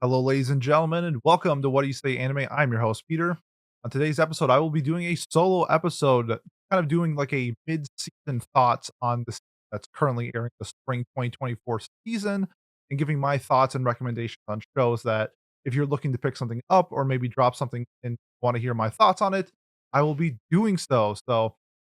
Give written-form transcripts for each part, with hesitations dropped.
Hello, ladies and gentlemen, and welcome to What Do You Say Anime. I'm your host, Peter. On today's episode, I will be doing a solo episode, kind of doing like a mid-season thoughts on this that's currently airing the spring 2024 season, and giving my thoughts and recommendations on shows that if you're looking to pick something up or maybe drop something and want to hear my thoughts on it, I will be doing so.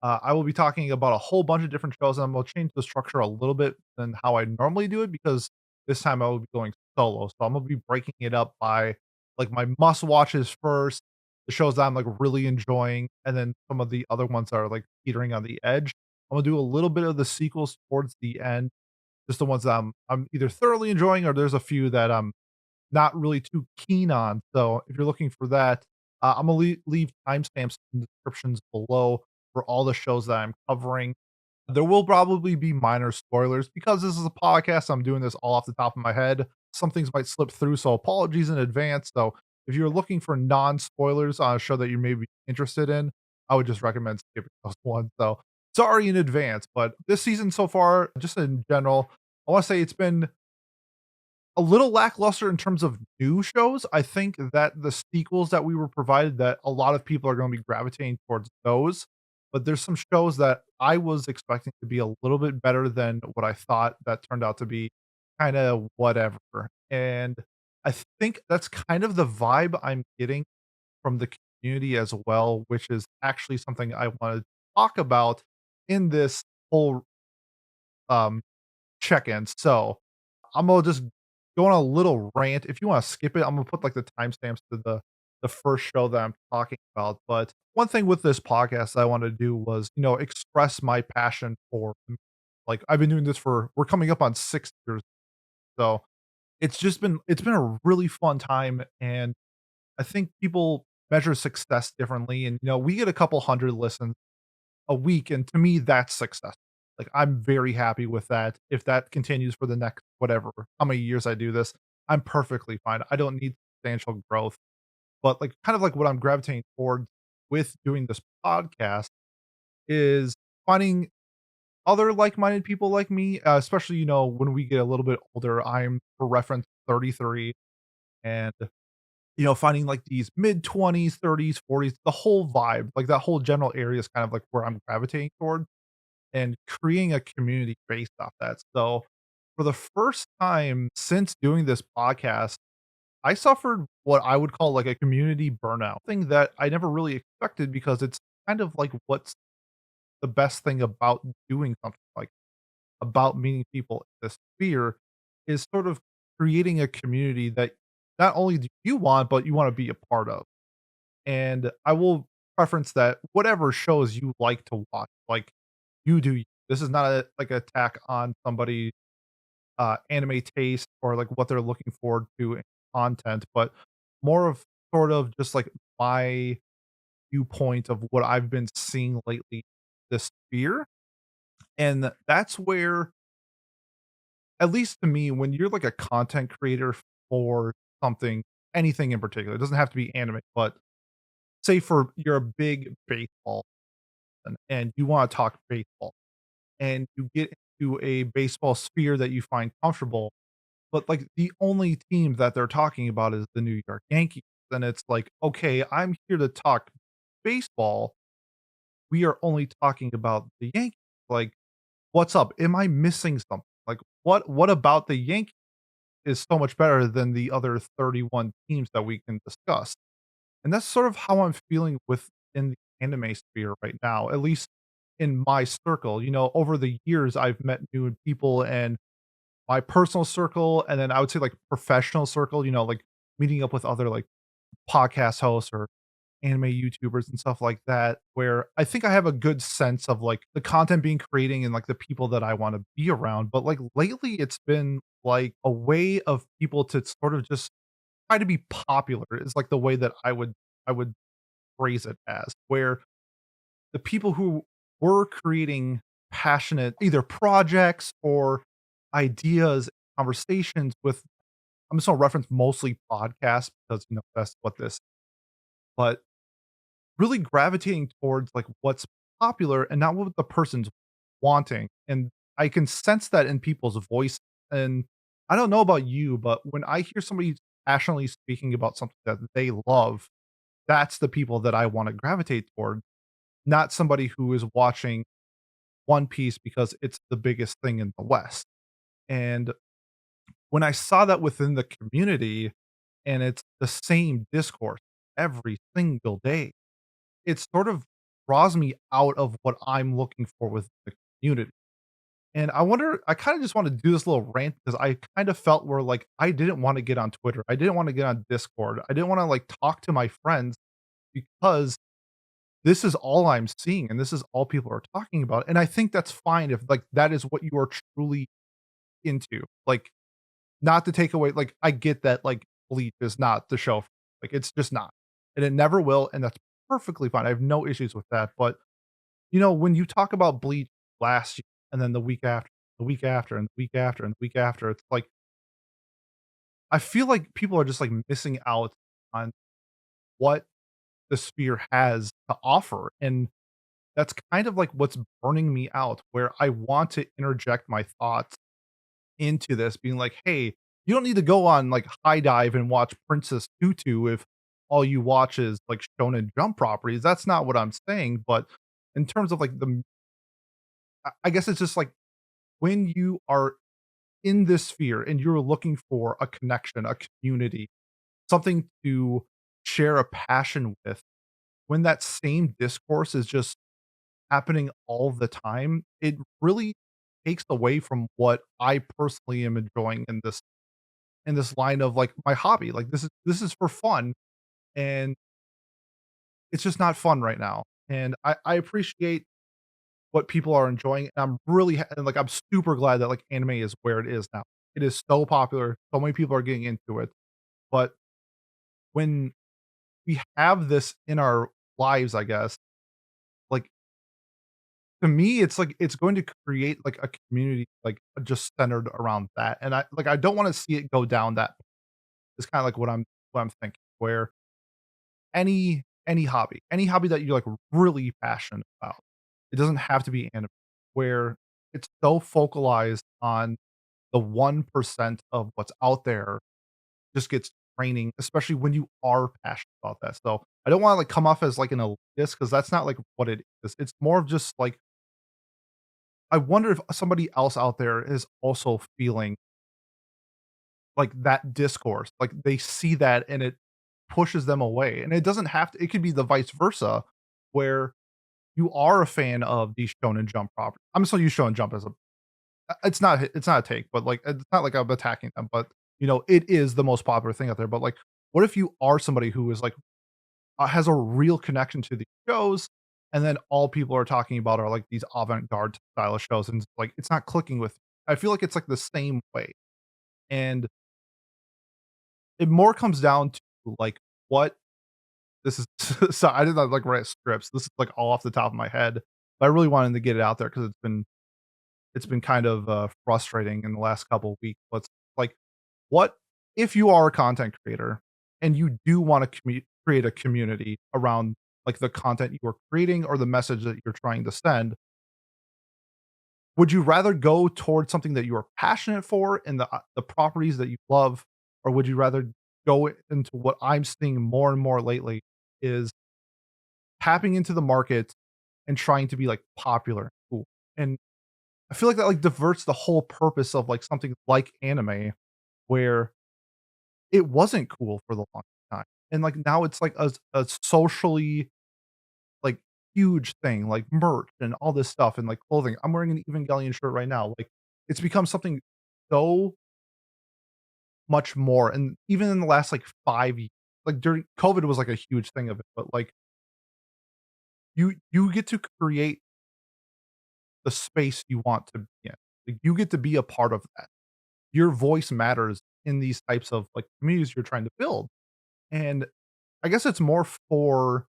I will be talking about a whole bunch of different shows, and I'm going to change the structure a little bit than how I normally do it because this time I will be going solo. So I'm gonna be breaking it up by like my must watches first, the shows that I'm like really enjoying, and then some of the other ones that are like teetering on the edge. I'm gonna do a little bit of the sequels towards the end, just the ones that I'm either thoroughly enjoying or there's a few that I'm not really too keen on. So if you're looking for that, I'm gonna leave timestamps in the descriptions below for all the shows that I'm covering. There will probably be minor spoilers because this is a podcast. I'm doing this all off the top of my head. Some things might slip through, so apologies in advance. So if you're looking for non-spoilers on a show that you may be interested in, I would just recommend skipping those ones. So sorry in advance, but this season so far, just in general, I want to say it's been a little lackluster in terms of new shows. I think that the sequels that we were provided, that a lot of people are gonna be gravitating towards those, but there's some shows that I was expecting to be a little bit better than what I thought that turned out to be kinda whatever, and I think that's kind of the vibe I'm getting from the community as well, which is actually something I wanted to talk about in this whole, um, check-in. So I'm gonna just go on a little rant. If you wanna skip it, I'm gonna put, like, the timestamps to the first show that I'm talking about, but one thing with this podcast I wanted to do was, express my passion for like, I've been doing this for we're coming up on 6 years, so it's been a really fun time, and I think people measure success differently, and, we get a couple hundred listens a week, and to me, that's success. Like, I'm very happy with that. If that continues for the next whatever, how many years I do this, I'm perfectly fine. I don't need substantial growth. But, like, kind of like what I'm gravitating towards with doing this podcast is finding other like-minded people like me, especially, when we get a little bit older. I'm, for reference, 33, and, finding, like, these mid-20s, 30s, 40s, the whole vibe, like, that whole general area is kind of, like, where I'm gravitating toward and creating a community based off that. So, for the first time since doing this podcast, I suffered what I would call like a community burnout, thing that I never really expected because it's kind of like what's the best thing about doing something like about meeting people in this sphere is sort of creating a community that not only do you want, but you want to be a part of. And I will preference that whatever shows you like to watch, like you do. This is not a like attack on somebody anime taste or like what they're looking forward to in content, but more of sort of just like my viewpoint of what I've been seeing lately this sphere. And that's where, at least to me, when you're like a content creator for something, anything in particular, it doesn't have to be anime, but say for you're a big baseball and you want to talk baseball and you get into a baseball sphere that you find comfortable. But, like, the only team that they're talking about is the New York Yankees, and it's like, "Okay, I'm here to talk baseball. We are only talking about the Yankees. Like, what's up? Am I missing something? Like, what about the Yankees is so much better than the other 31 teams that we can discuss?" And that's sort of how I'm feeling within the anime sphere right now, at least in my circle. Over the years, I've met new people and my personal circle, and then I would say, like, professional circle, like, meeting up with other, like, podcast hosts or anime YouTubers and stuff like that, where I think I have a good sense of, like, the content being creating and, like, the people that I wanna be around, but, like, lately, it's been, like, a way of people to sort of just try to be popular is, like, the way that I would phrase it as, where the people who were creating passionate either projects or ideas, conversations with I'm just gonna reference mostly podcasts because, that's what this but really gravitating towards, like, what's popular and not what the person's wanting, and I can sense that in people's voice, and I don't know about you, but when I hear somebody passionately speaking about something that they love, that's the people that I wanna gravitate toward, not somebody who is watching One Piece because it's the biggest thing in the West. And when I saw that within the community and it's the same discourse every single day, it sort of draws me out of what I'm looking for with the community. And I kinda just wanna do this little rant because I kind of felt where, like, I didn't wanna get on Twitter. I didn't wanna get on Discord. I didn't wanna, like, talk to my friends because this is all I'm seeing and this is all people are talking about. And I think that's fine if, like, that is what you are truly into. Like, not to take away, like, I get that, like, Bleach is not the show. Like, it's just not. And it never will, and that's perfectly fine. I have no issues with that. But, when you talk about Bleach last year and then the week after, the week after, and the week after, and the week after, it's like I feel like people are just, like, missing out on what the Sphere has to offer. And that's kind of like what's burning me out, where I want to interject my thoughts into this, being like, "Hey, you don't need to go on, like, High Dive and watch Princess Tutu if all you watch is, like, Shonen Jump properties." That's not what I'm saying. But in terms of, like, I guess it's just like when you are in this sphere and you're looking for a connection, a community, something to share a passion with, when that same discourse is just happening all the time, it really takes away from what I personally am enjoying in this line of, like, my hobby. Like, this is for fun, and it's just not fun right now. And I appreciate what people are enjoying, and I'm really and, like, I'm super glad that, like, anime is where it is now. It is so popular, so many people are getting into it. But when we have this in our lives, I guess, like, to me, it's like it's going to create, like, a community, like, just centered around that. And I don't wanna see it go down that. It's kinda like what I'm thinking, where any hobby that you're, like, really passionate about, it doesn't have to be anime, where it's so focalized on the 1% of what's out there just gets draining, especially when you are passionate about that. So, I don't wanna, like, come off as, like, an elitist because that's not, like, what it is. It's more of just, like, I wonder if somebody else out there is also feeling like that discourse, like, they see that and it pushes them away. And it doesn't have to, it could be the vice versa, where you are a fan of these Shonen Jump properties. I'm just gonna use Shonen Jump as a it's not a take, but, like, it's not like I'm attacking them, but, it is the most popular thing out there. But, like, what if you are somebody who is, like, has a real connection to the shows, and then all people are talking about are, like, these avant-garde style of shows, and it's like, it's not clicking with. I feel like it's, like, the same way. And it more comes down to, like, what this is so I did not, like, write scripts. This is, like, all off the top of my head, but I really wanted to get it out there because it's been kind of, frustrating in the last couple of weeks. But it's like, what if you are a content creator and you do wanna create a community around, like, the content you are creating or the message that you're trying to send, would you rather go towards something that you are passionate for and the properties that you love, or would you rather go into what I'm seeing more and more lately is tapping into the market and trying to be, like, popular and cool? And I feel like that, like, diverts the whole purpose of, like, something like anime, where it wasn't cool for the longest time. And, like, now it's like a socially, like, huge thing, like merch and all this stuff and, like, clothing. I'm wearing an Evangelion shirt right now. Like, it's become something so much more. And even in the last, like, 5 years, like, during COVID was, like, a huge thing of it. But, like, you get to create the space you want to be in. Like, you get to be a part of that. Your voice matters in these types of, like, communities you're trying to build. And I guess it's more for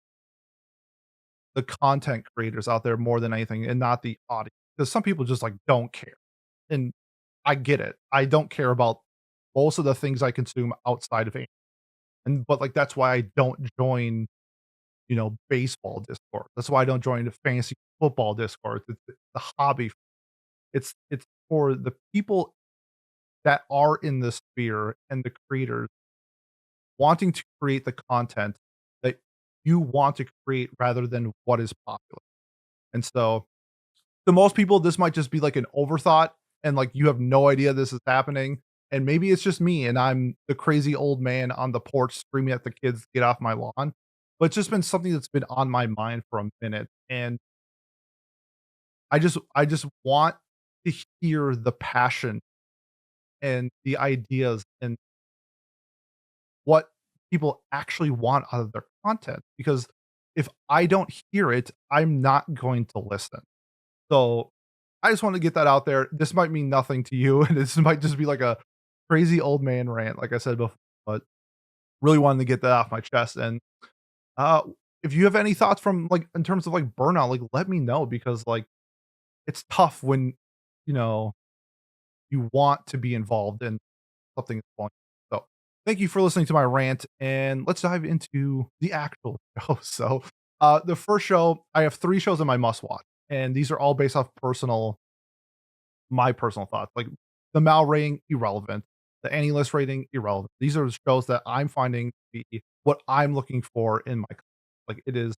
the content creators out there more than anything, and not the audience, because some people just, like, don't care. And I get it. I don't care about most of the things I consume outside of anime. And but, like, that's why I don't join, baseball Discord. That's why I don't join the fantasy football Discord. It's the hobby. It's for the people that are in the sphere and the creators wanting to create the content that you want to create rather than what is popular. And so to most people, this might just be like an overthought and like you have no idea this is happening. And maybe it's just me and I'm the crazy old man on the porch screaming at the kids to get off my lawn. But it's just been something that's been on my mind for a minute. And I just want to hear the passion and the ideas and what people actually want out of their content. Because if I don't hear it, I'm not going to listen. So, I just wanted to get that out there. This might mean nothing to you, and this might just be like a crazy old man rant, like I said before, but really wanted to get that off my chest. And uh, if you have any thoughts from like in terms of like burnout, like let me know because like it's tough when you know you want to be involved in something that's going. So, thank you for listening to my rant, and let's dive into the actual show. So, the first show, I have 3 shows in my must watch, and these are all based off my personal thoughts. Like the Mal rating, irrelevant. The Annie List rating, irrelevant. These are the shows that I'm finding to be what I'm looking for in my like it is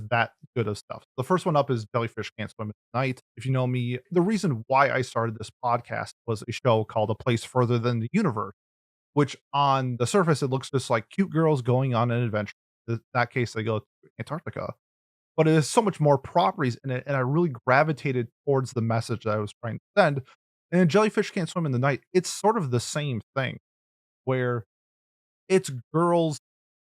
that good of stuff. The first one up is Jellyfish Can't Swim at Night. If you know me, the reason why I started this podcast was a show called A Place Further Than the Universe, which on the surface it looks just like cute girls going on an adventure. In that case, they go to Antarctica, but it has so much more properties in it, and I really gravitated towards the message that I was trying to send. And in Jellyfish Can't Swim in the Night, it's sort of the same thing, where it's girls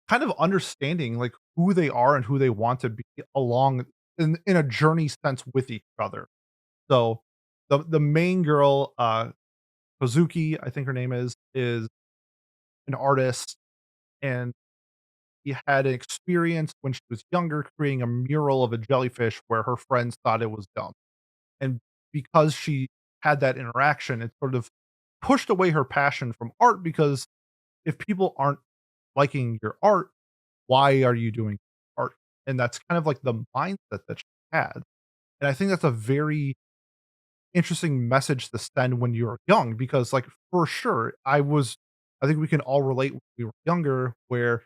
kind of understanding like who they are and who they want to be along in a journey sense with each other. So the main girl, Kozuki, I think her name is an artist, and she had an experience when she was younger creating a mural of a jellyfish where her friends thought it was dumb. And because she had that interaction, it sort of pushed away her passion from art because if people aren't liking your art, why are you doing art? And that's kind of like the mindset that she had. And I think that's a very interesting message to send when you're young because, like, for sure, I think we can all relate when we were younger, where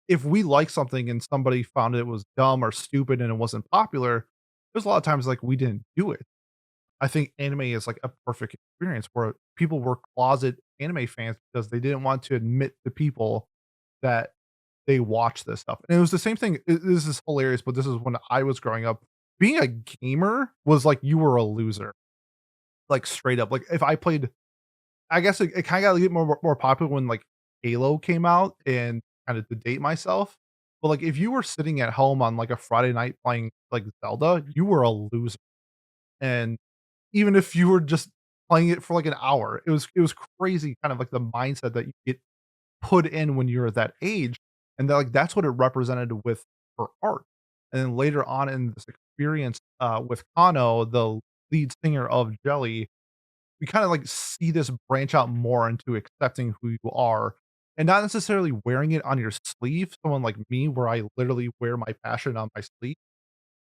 if we like something and somebody found it was dumb or stupid and it wasn't popular, there's a lot of times like we didn't do it. I think anime is like a perfect experience where people were closet anime fans because they didn't want to admit to people that they watch this stuff. And it was the same thing. This is hilarious, but this is when I was growing up. Being a gamer was like you were a loser, like straight up. Like if I played, I guess it kind of got a little more popular when like Halo came out and kind of to date myself. But like if you were sitting at home on like a Friday night playing like Zelda, you were a loser. And even if you were just playing it for like an hour, it was crazy kind of like the mindset that you get put in when you're at that age, and that, like, that's what it represented with her art. And then later on in this experience, with Kano, the lead singer of Jelly, we kinda, like, see this branch out more into accepting who you are, and not necessarily wearing it on your sleeve, someone like me, where I literally wear my passion on my sleeve.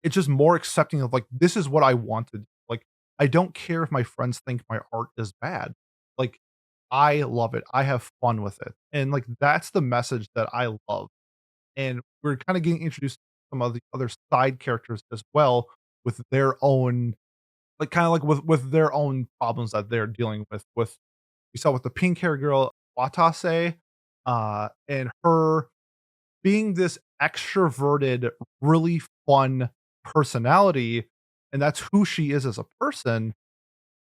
It's just more accepting of, like, this is what I want to do. Like, I don't care if my friends think my art is bad. Like, I love it. I have fun with it. And, like, that's the message that I love. And we're kinda getting introduced to some of the other side characters as well with their own like, kinda like with their own problems that they're dealing with we saw with the pink hair girl, Watase, and her being this extroverted, really fun personality, and that's who she is as a person,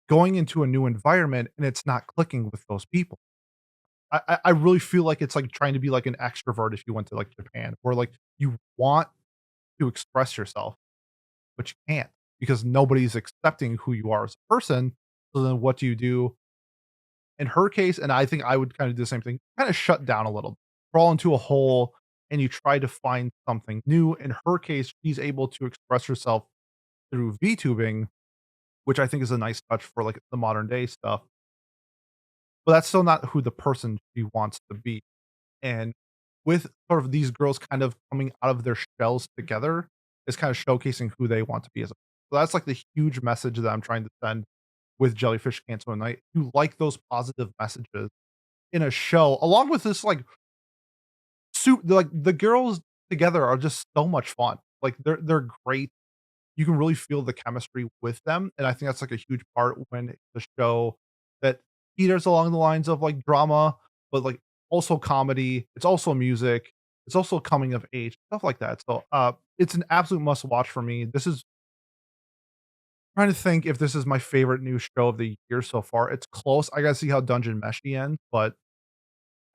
going into a new environment, and it's not clicking with those people. I really feel like it's like trying to be like an extrovert if you went to, like, Japan, where, like, you want to express yourself, but you can't because nobody's accepting who you are as a person. So then what do you do? In her case, and I think I would kinda do the same thing, kinda shut down a little, crawl into a hole, and you try to find something new. In her case, she's able to express herself through VTubing, which I think is a nice touch for, like, the modern day stuff, but that's still not who the person she wants to be. And with sort of these girls kind of coming out of their shells together, is kind of showcasing who they want to be as a so that's, like, the huge message that I'm trying to send with Jellyfish Cancel Night. You like those positive messages in a show, along with this, like, like, the girls together are just so much fun. Like, they're great. You can really feel the chemistry with them, and I think that's, like, a huge part when the show that teeters along the lines of, like, drama, but, like, also comedy, it's also music, it's also coming of age, stuff like that. So, it's an absolute must watch for me. This is trying to think if this is my favorite new show of the year so far. It's close. I gotta see how Dungeon Meshi ends, but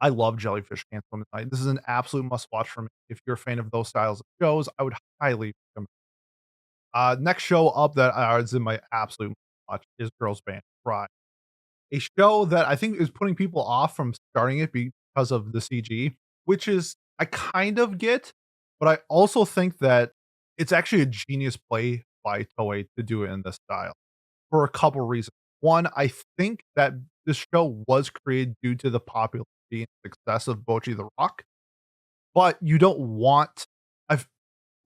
I love Jellyfish Cant Night. This is an absolute must watch for me. If you're a fan of those styles of shows, I would highly recommend. Next show up that is in my absolute watch is Girls Band Cry, a show that I think is putting people off from starting it because of the CG, which is I kind of get, but I also think that it's actually a genius play by Toei to do it in this style for a couple reasons. One, I think that this show was created due to the popularity and success of Bocchi the Rock, but you don't want I've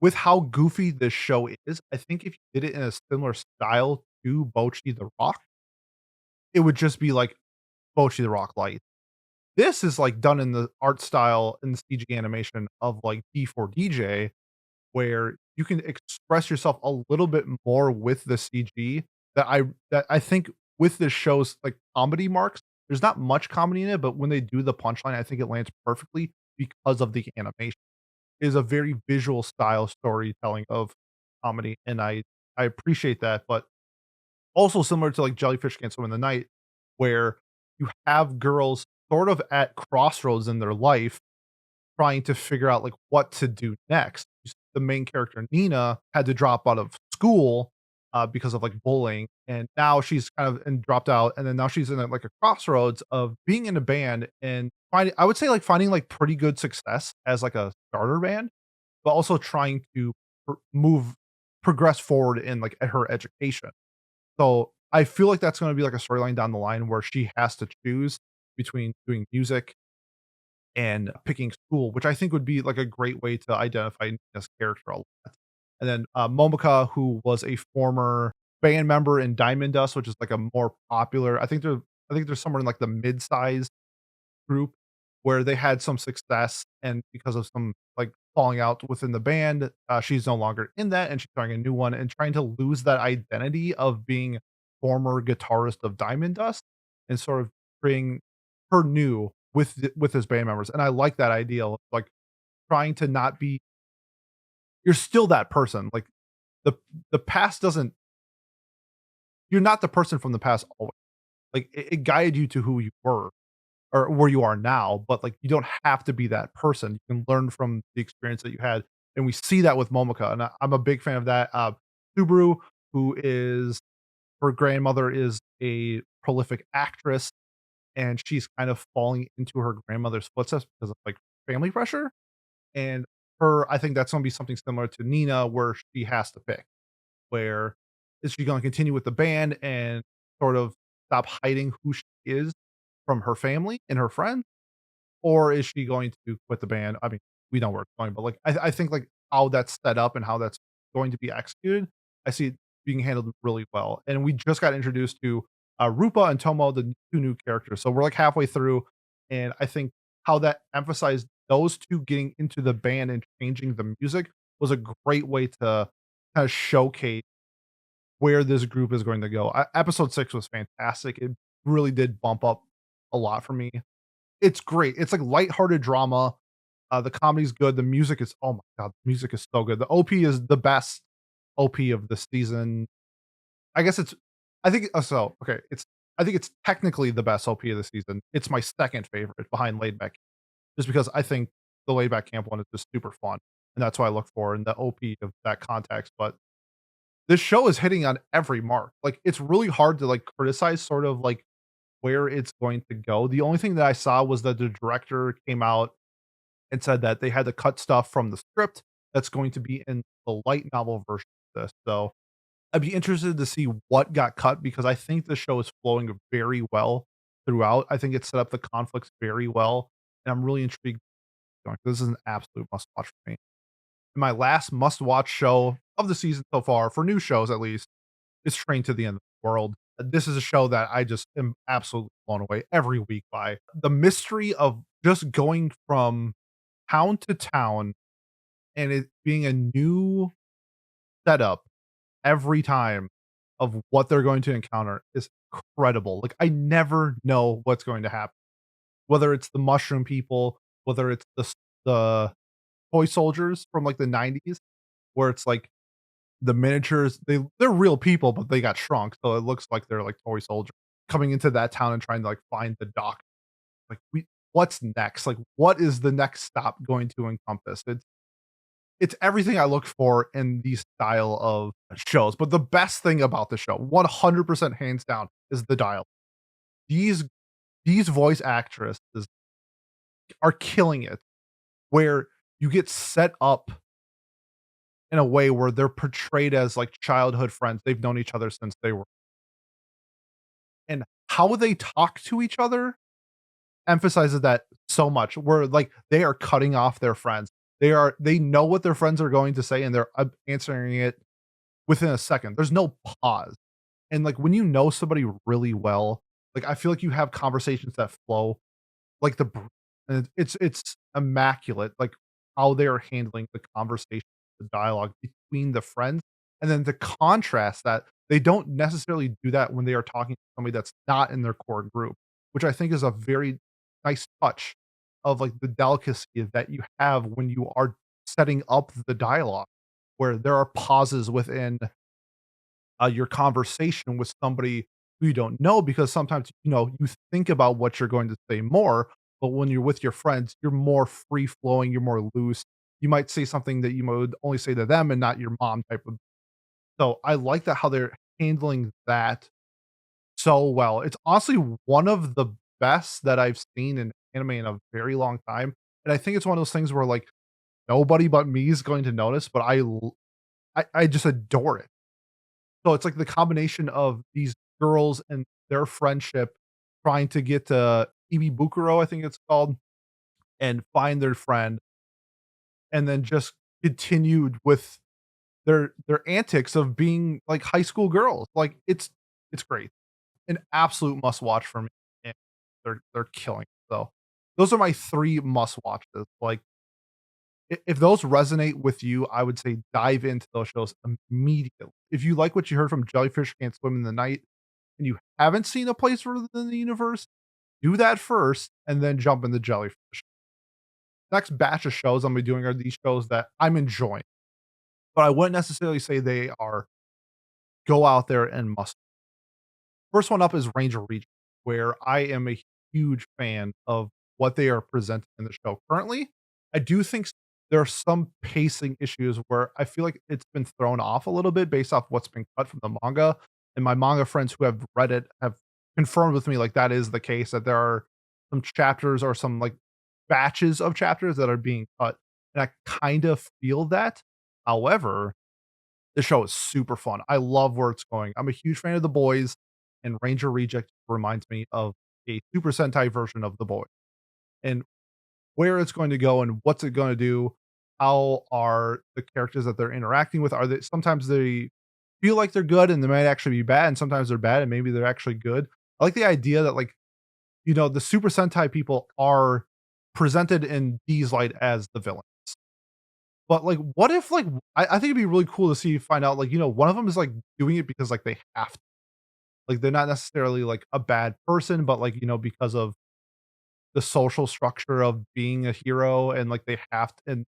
with how goofy this show is, I think if you did it in a similar style to Bocchi the Rock, it would just be like Bocchi the Rock light. This is, like, done in the art style and the CG animation of, like, D4DJ, where you can express yourself a little bit more with the CG that I think with this show's, like, comedy marks, there's not much comedy in it, but when they do the punchline, I think it lands perfectly because of the animation. It is a very visual style storytelling of comedy, and I appreciate that, but also similar to, like, Jellyfish Can't Swim in the Night, where you have girls sort of at crossroads in their life trying to figure out, like, what to do next. The main character, Nina, had to drop out of school, because of, like, bullying, and now she's kind of and dropped out, and then now she's in a, like, a crossroads of being in a band and finding I would say, like, finding, like, pretty good success as, like, a starter band, but also trying to progress forward in, like, her education. So, I feel like that's gonna be, like, a storyline down the line where she has to choose between doing music and picking school, which I think would be like a great way to identify Nina's character a lot. And then Momoko, who was a former band member in Diamond Dust, which is like a more popular. I think there's somewhere in like the mid-sized group where they had some success, and because of some like falling out within the band, she's no longer in that, and she's starting a new one and trying to lose that identity of being former guitarist of Diamond Dust and sort of bring her new with his band members. And I like that idea of like trying to not be you're still that person. Like the the past doesn't you're not the person from the past always. Like it guided you to who you were or where you are now, but, like, you don't have to be that person. You can learn from the experience that you had, and we see that with Momoko, and I'm a big fan of that. Subaru, who is her grandmother is a prolific actress, and she's kind of falling into her grandmother's footsteps because of, like, family pressure, and I think that's gonna be something similar to Nina, where she has to pick, where is she gonna continue with the band and sort of stop hiding who she is from her family and her friends, or is she going to quit the band? I mean, we know where it's going, but, like, I think, like, how that's set up and how that's going to be executed, I see it being handled really well, and we just got introduced to, Rupa and Tomo, the 2 new characters, so we're, like, halfway through, and I think how that emphasized those 2 getting into the band and changing the music was a great way to kinda showcase where this group is going to go. Episode 6 was fantastic, it really did bump up a lot for me. It's great. It's like lighthearted drama. The comedy's good. The music is oh my god, the music is so good. The OP is the best OP of the season. I guess it's I think okay, I think it's technically the best OP of the season. It's my second favorite behind Laid Back, just because I think the Laid Back Camp one is just super fun, and that's what I look for in the OP of that context. But this show is hitting on every mark. Like, it's really hard to, like, criticize sort of, like, where it's going to go. The only thing that I saw was that the director came out and said that they had to cut stuff from the script that's going to be in the light novel version of this. So I'd be interested to see what got cut because I think the show is flowing very well throughout. I think it set up the conflicts very well, and I'm really intrigued. This is an absolute must watch for me. And my last must watch show of the season so far, for new shows at least, is Train to the End of the World. This is a show that I just am absolutely blown away every week by. The mystery of just going from town to town and it being a new setup every time of what they're going to encounter is incredible. Like, I never know what's going to happen. Whether it's the mushroom people, whether it's the toy soldiers from, like, the '90s, where it's, like, the miniatures, they're real people, but they got shrunk, so it looks like they're, like, toy soldiers coming into that town and trying to, like, find the doc. Like, we what's next? Like, what is the next stop going to encompass? It's everything I look for in these style of shows, but the best thing about the show, 100% hands down, is the dialogue. These these voice actresses are killing it, where you get set up in a way where they're portrayed as, like, childhood friends. They've known each other since they were and how they talk to each other emphasizes that so much, where, like, they are cutting off their friends. They know what their friends are going to say, and they're, answering it within a second. There's no pause. And, like, when you know somebody really well, like, I feel like you have conversations that flow like and it's immaculate, like, how they are handling the conversation, the dialogue between the friends, and then to contrast that, they don't necessarily do that when they are talking to somebody that's not in their core group, which I think is a very nice touch of, like, the delicacy that you have when you are setting up the dialogue, where there are pauses within your conversation with somebody who you don't know, because sometimes, you think about what you're going to say more, but when you're with your friends, you're more free flowing, you're more loose. You might say something that you would only say to them and not your mom type of. So I like that how they're handling that so well. It's honestly one of the best that I've seen in anime in a very long time. And I think it's one of those things where, like, nobody but me is going to notice, but I just adore it. So it's like the combination of these girls and their friendship trying to get to Ibibukuro, I think it's called, and find their friend, and then just continued with their antics of being like high school girls. Like, it's great. An absolute must watch for me, and they're killing it. So those are my 3 must watches. Like, if those resonate with you, I would say dive into those shows immediately. If you like what you heard from Jellyfish Can't Swim in the Night and you haven't seen A Place Further Than the Universe, do that first and then jump into Jellyfish. Next batch of shows I'm gonna be doing are these shows that I'm enjoying, but I wouldn't necessarily say they are go out there and must. First one up is Ranger Region, where I am a huge fan of what they are presenting in the show currently. I do think there are some pacing issues where I feel like it's been thrown off a little bit based off what's been cut from the manga, and my manga friends who have read it have confirmed with me, like, that is the case, that there are some chapters or some, like, batches of chapters that are being cut, and I kind of feel that. However, the show is super fun. I love where it's going. I'm a huge fan of The Boys, and Ranger Reject reminds me of a Super Sentai version of The Boys. And where it's going to go and what's it gonna do, how are the characters that they're interacting with, are they sometimes they feel like they're good and they might actually be bad, and sometimes they're bad and maybe they're actually good. I like the idea that, like, the Super Sentai people are presented in these light as the villains. But, like, what if, like, I think it'd be really cool to see find out, like, one of them is, like, doing it because, like, they have to. Like, they're not necessarily, like, a bad person, but, like, because of the social structure of being a hero and, like, they have to and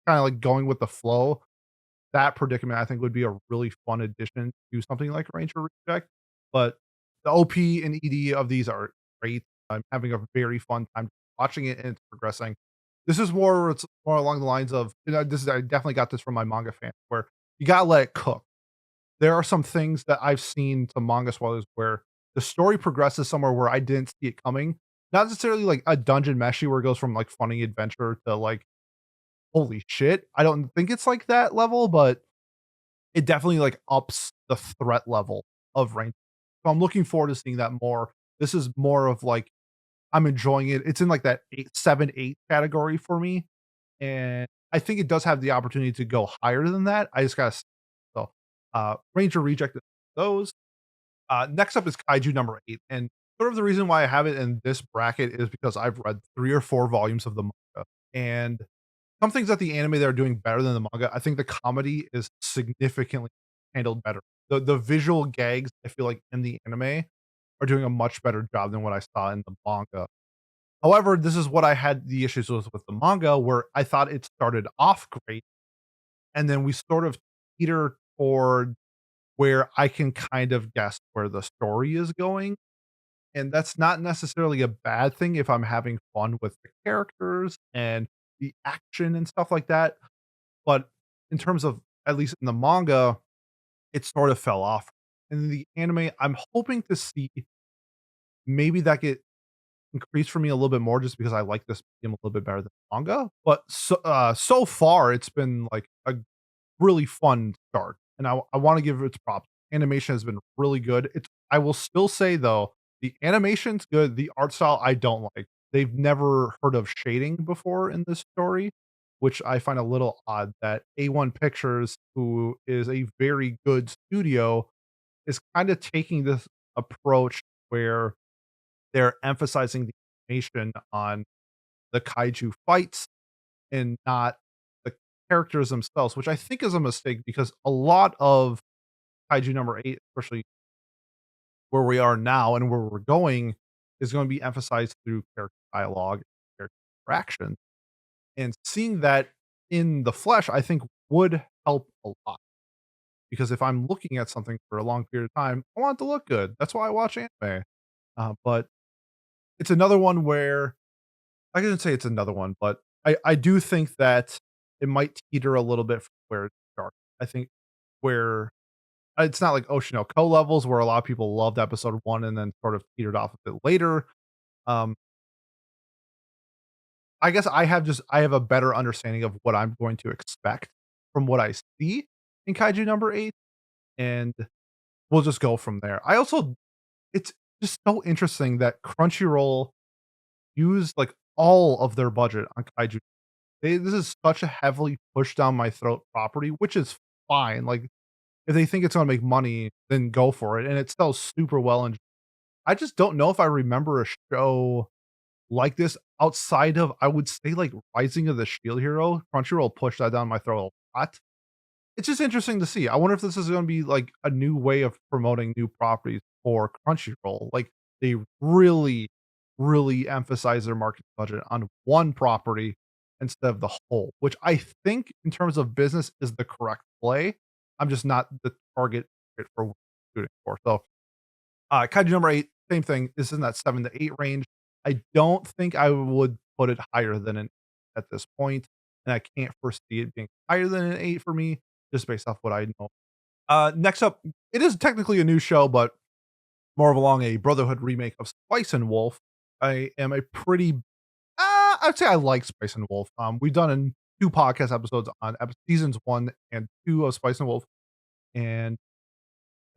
kinda, like, going with the flow. That predicament, I think, would be a really fun addition to something like Ranger Reject. But the OP and ED of these are great. I'm having a very fun time watching it, and it's progressing. This is more it's more along the lines of, this is I definitely got this from my manga fan, where you gotta let it cook. There are some things that I've seen, some manga spoilers, where the story progresses somewhere where I didn't see it coming. Not necessarily like a dungeon meshi where it goes from, like, funny adventure to, like, holy shit. I don't think it's like that level, but it definitely, like, ups the threat level of Rain. So I'm looking forward to seeing that more. This is more of, like, I'm enjoying it. It's in, like, that 8 7, 8 category for me, and I think it does have the opportunity to go higher than that. I just gotta so, Ranger Reject those. Next up is Kaiju #8, and sort of the reason why I have it in this bracket is because I've read 3 or 4 volumes of the manga, and some things that the anime they are doing better than the manga. I think the comedy is significantly handled better. The visual gags, I feel like in the anime are doing a much better job than what I saw in the manga. However, this is what I had the issues with the manga, where I thought it started off great, and then we sort of teeter toward where I can kind of guess where the story is going. And that's not necessarily a bad thing if I'm having fun with the characters and the action and stuff like that. But in terms of, at least in the manga, it sort of fell off. In the anime, I'm hoping to see maybe that get increased for me a little bit more just because I like this game a little bit better than manga. But so far, it's been like a really fun start, and I wanna give it its props. Animation has been really good. It's I will still say, though, the animation's good, the art style I don't like. They've never heard of shading before in this story, which I find a little odd that A1 Pictures, who is a very good studio, is kinda taking this approach where they're emphasizing the animation on the kaiju fights and not the characters themselves, which I think is a mistake because a lot of Kaiju #8, especially where we are now and where we're going, is going to be emphasized through character dialogue, character interaction. And seeing that in the flesh, I think would help a lot. Because if I'm looking at something for a long period of time, I want it to look good. That's why I watch anime. But it's another one where I couldn't say it's another one, but I do think that it might teeter a little bit from where it started. I think where it's not like Oshinoko levels where a lot of people loved episode 1 and then sort of teetered off a bit later. Um, I guess I have a better understanding of what I'm going to expect from what I see in Kaiju #8, and we'll just go from there. I also it's just so interesting that Crunchyroll used, like, all of their budget on Kaiju. This is such a heavily pushed down my throat property, which is fine, like, if they think it's gonna make money, then go for it, and it sells super well, and I just don't know if I remember a show like this outside of, I would say, like, Rising of the Shield Hero. Crunchyroll pushed that down my throat a lot. It's just interesting to see. I wonder if this is gonna be, like, a new way of promoting new properties for Crunchyroll. Like, they really, really emphasize their marketing budget on one property instead of the whole, which I think in terms of business is the correct play. I'm just not the target market for what I'm shooting for. So, Kaiju #8, same thing. This is in that 7 to 8 range. I don't think I would put it higher than an at this point, and I can't foresee it being higher than an 8 for me just based off what I know. Next up, it is technically a new show, but more of along a Brotherhood remake of Spice and Wolf. I am a pretty I'd say I like Spice and Wolf. We've done 2 podcast episodes on seasons 1 and 2 of Spice and Wolf, and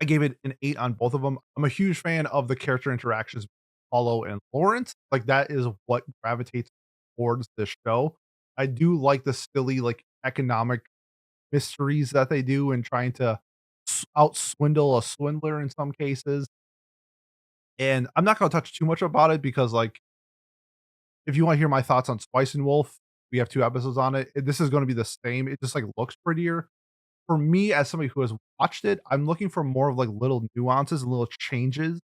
I gave it an 8 on both of them. I'm a huge fan of the character interactions with Apollo and Lawrence. Like, that is what gravitates towards this show. I do like the silly, like, economic mysteries that they do and trying to out-swindle a swindler in some cases. And I'm not gonna touch too much about it because, like, if you wanna hear my thoughts on Spice and Wolf, we have 2 episodes on it. This is gonna be the same. It just, like, looks prettier. For me, as somebody who has watched it, I'm looking for more of, like, little nuances and little changes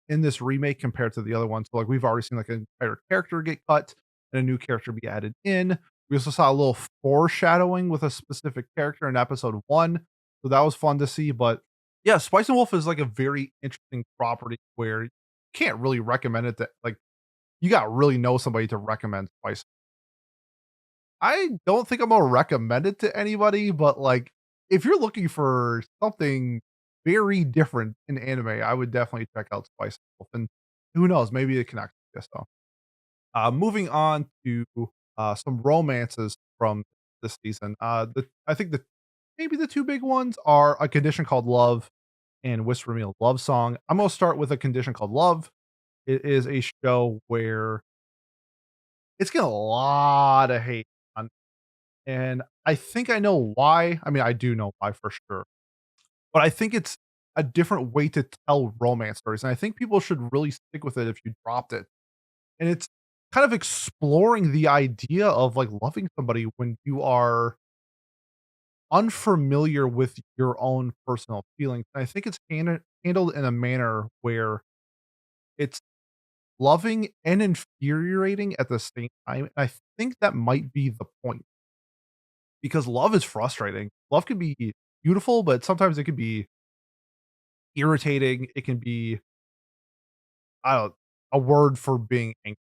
in this remake compared to the other one. So, like, we've already seen, like, an entire character get cut and a new character be added in. We also saw a little foreshadowing with a specific character in episode 1, so that was fun to see. But yeah, Spice and Wolf is, like, a very interesting property where you can't really recommend it, that like, you gotta really know somebody to recommend Spice. I don't think I'm gonna recommend it to anybody, but, like, if you're looking for something very different in anime, I would definitely check out Spice Wolf, and who knows, maybe it connects with this, so. Moving on to, some romances from this season. I think maybe the 2 big ones are A Condition Called Love and Whisper Me a Love Song. I'm gonna start with A Condition Called Love. It is a show where it's getting a lot of hate on, and I think I know why. I mean, I do know why for sure, but I think it's a different way to tell romance stories, and I think people should really stick with it if you dropped it. And it's kind of exploring the idea of, like, loving somebody when you are unfamiliar with your own personal feelings. And I think it's handled in a manner where it's loving and infuriating at the same time. I think that might be the point because love is frustrating. Love can be beautiful, but sometimes it can be irritating. It can be, I don't, a word for being angry.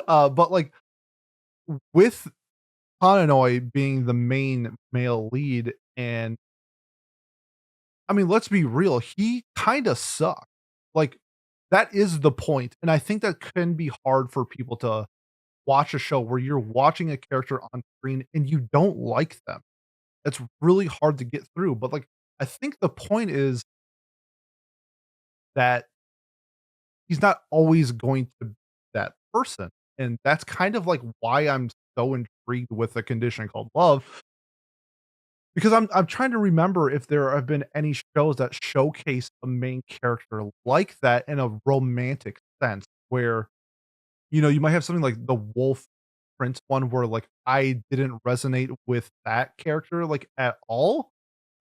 But like with Hananoi being the main male lead, and I mean, let's be real, he kind of sucks. Like that is the point, and I think that can be hard for people to watch a show where you're watching a character on screen and you don't like them. It's really hard to get through, but, like, I think the point is that he's not always going to be that person, and that's kind of, like, why I'm so intrigued with a condition called love, because I'm trying to remember if there have been any shows that showcase a main character like that in a romantic sense where, you might have something like the Wolf Prince one where, like, I didn't resonate with that character, like, at all,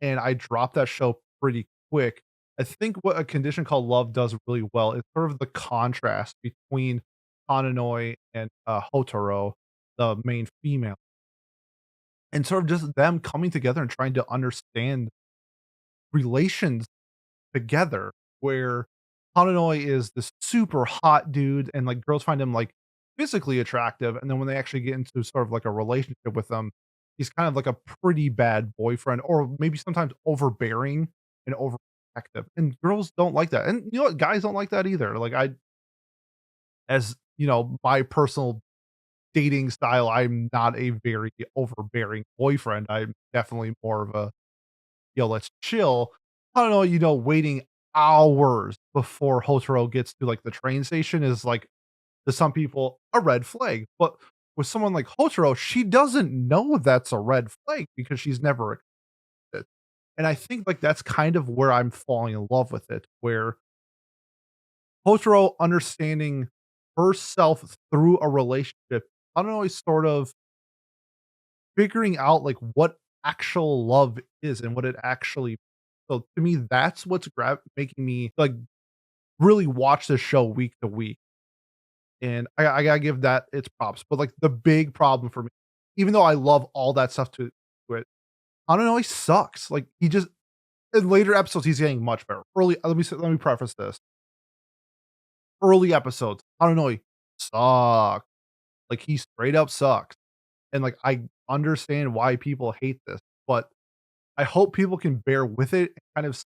and I dropped that show pretty quick. I think what A Condition Called Love does really well is sort of the contrast between Hananoi and, Hotaro, the main female, and sort of just them coming together and trying to understand relations together, where Hananoi is this super hot dude and, like, girls find him, like, physically attractive, and then when they actually get into sort of, like, a relationship with him, he's kind of like a pretty bad boyfriend or maybe sometimes overbearing and overprotective, and girls don't like that, and you know what? Guys don't like that either. Like, my personal dating style, I'm not a very overbearing boyfriend. I'm definitely more of a, "Yo, let's chill." I don't know, waiting hours before Hotaro gets to, like, the train station is, like, to some people, a red flag, but with someone like Hotaro, she doesn't know that's a red flag because she's never experienced it, and I think, like, that's kind of where I'm falling in love with it, where Hotaro understanding herself through a relationship, I don't know, is sort of figuring out, like, what actual love is and what it actually, so to me, that's what's making me, like, really watch this show week to week, and I gotta give that its props, but, like, the big problem for me, even though I love all that stuff to it, I don't know, he sucks, like, he just in later episodes, he's getting much better. Let me preface this. Early episodes, I don't know, he sucks. Like, he straight up sucks, and, like, I understand why people hate this, but I hope people can bear with it and kind of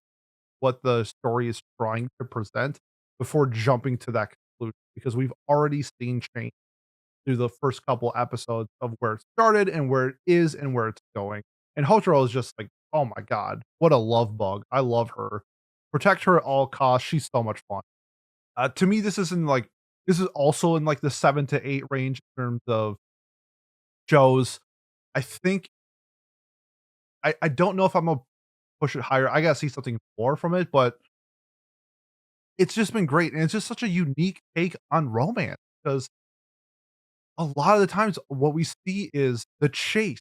what the story is trying to present before jumping to that conclusion, because we've already seen change through the first couple episodes of where it started and where it is and where it's going. And Hotaro is just like, oh my god, what a love bug. I love her. Protect her at all costs. She's so much fun. To me, this is also in like the 7 to 8 range in terms of shows. I think I don't know if I'm gonna push it higher. I gotta see something more from it, but it's just been great, and it's just such a unique take on romance because a lot of the times what we see is the chase.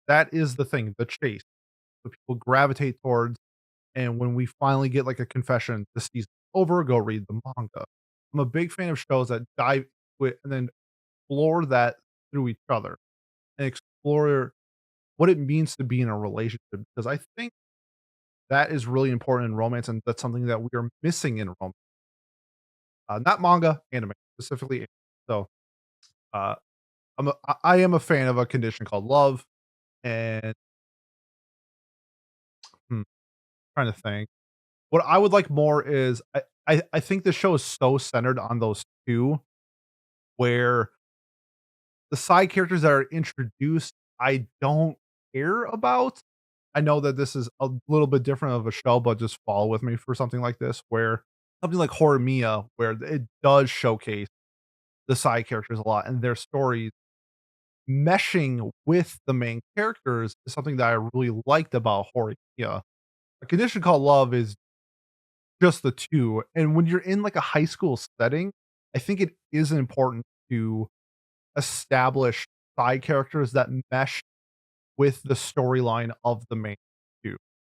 That is the thing, the chase. So people gravitate towards, and when we finally get like a confession, the season's over, go read the manga. I'm a big fan of shows that dive into it and then explore that through each other and explore what it means to be in a relationship because I think that is really important in romance, and that's something that we are missing in romance. Not manga, anime, specifically. So, uh, I am a fan of A Condition Called Love, and, hmm, trying to think. What I would like more is I think the show is so centered on those 2, where the side characters that are introduced, I don't care about. I know that this is a little bit different of a show, but just follow with me for something like this, where something like Horimiya, where it does showcase the side characters a lot and their stories meshing with the main characters is something that I really liked about Horimiya. A Condition Called Love is just the 2, and when you're in, like, a high school setting I think it is important to establish side characters that mesh with the storyline of the main two.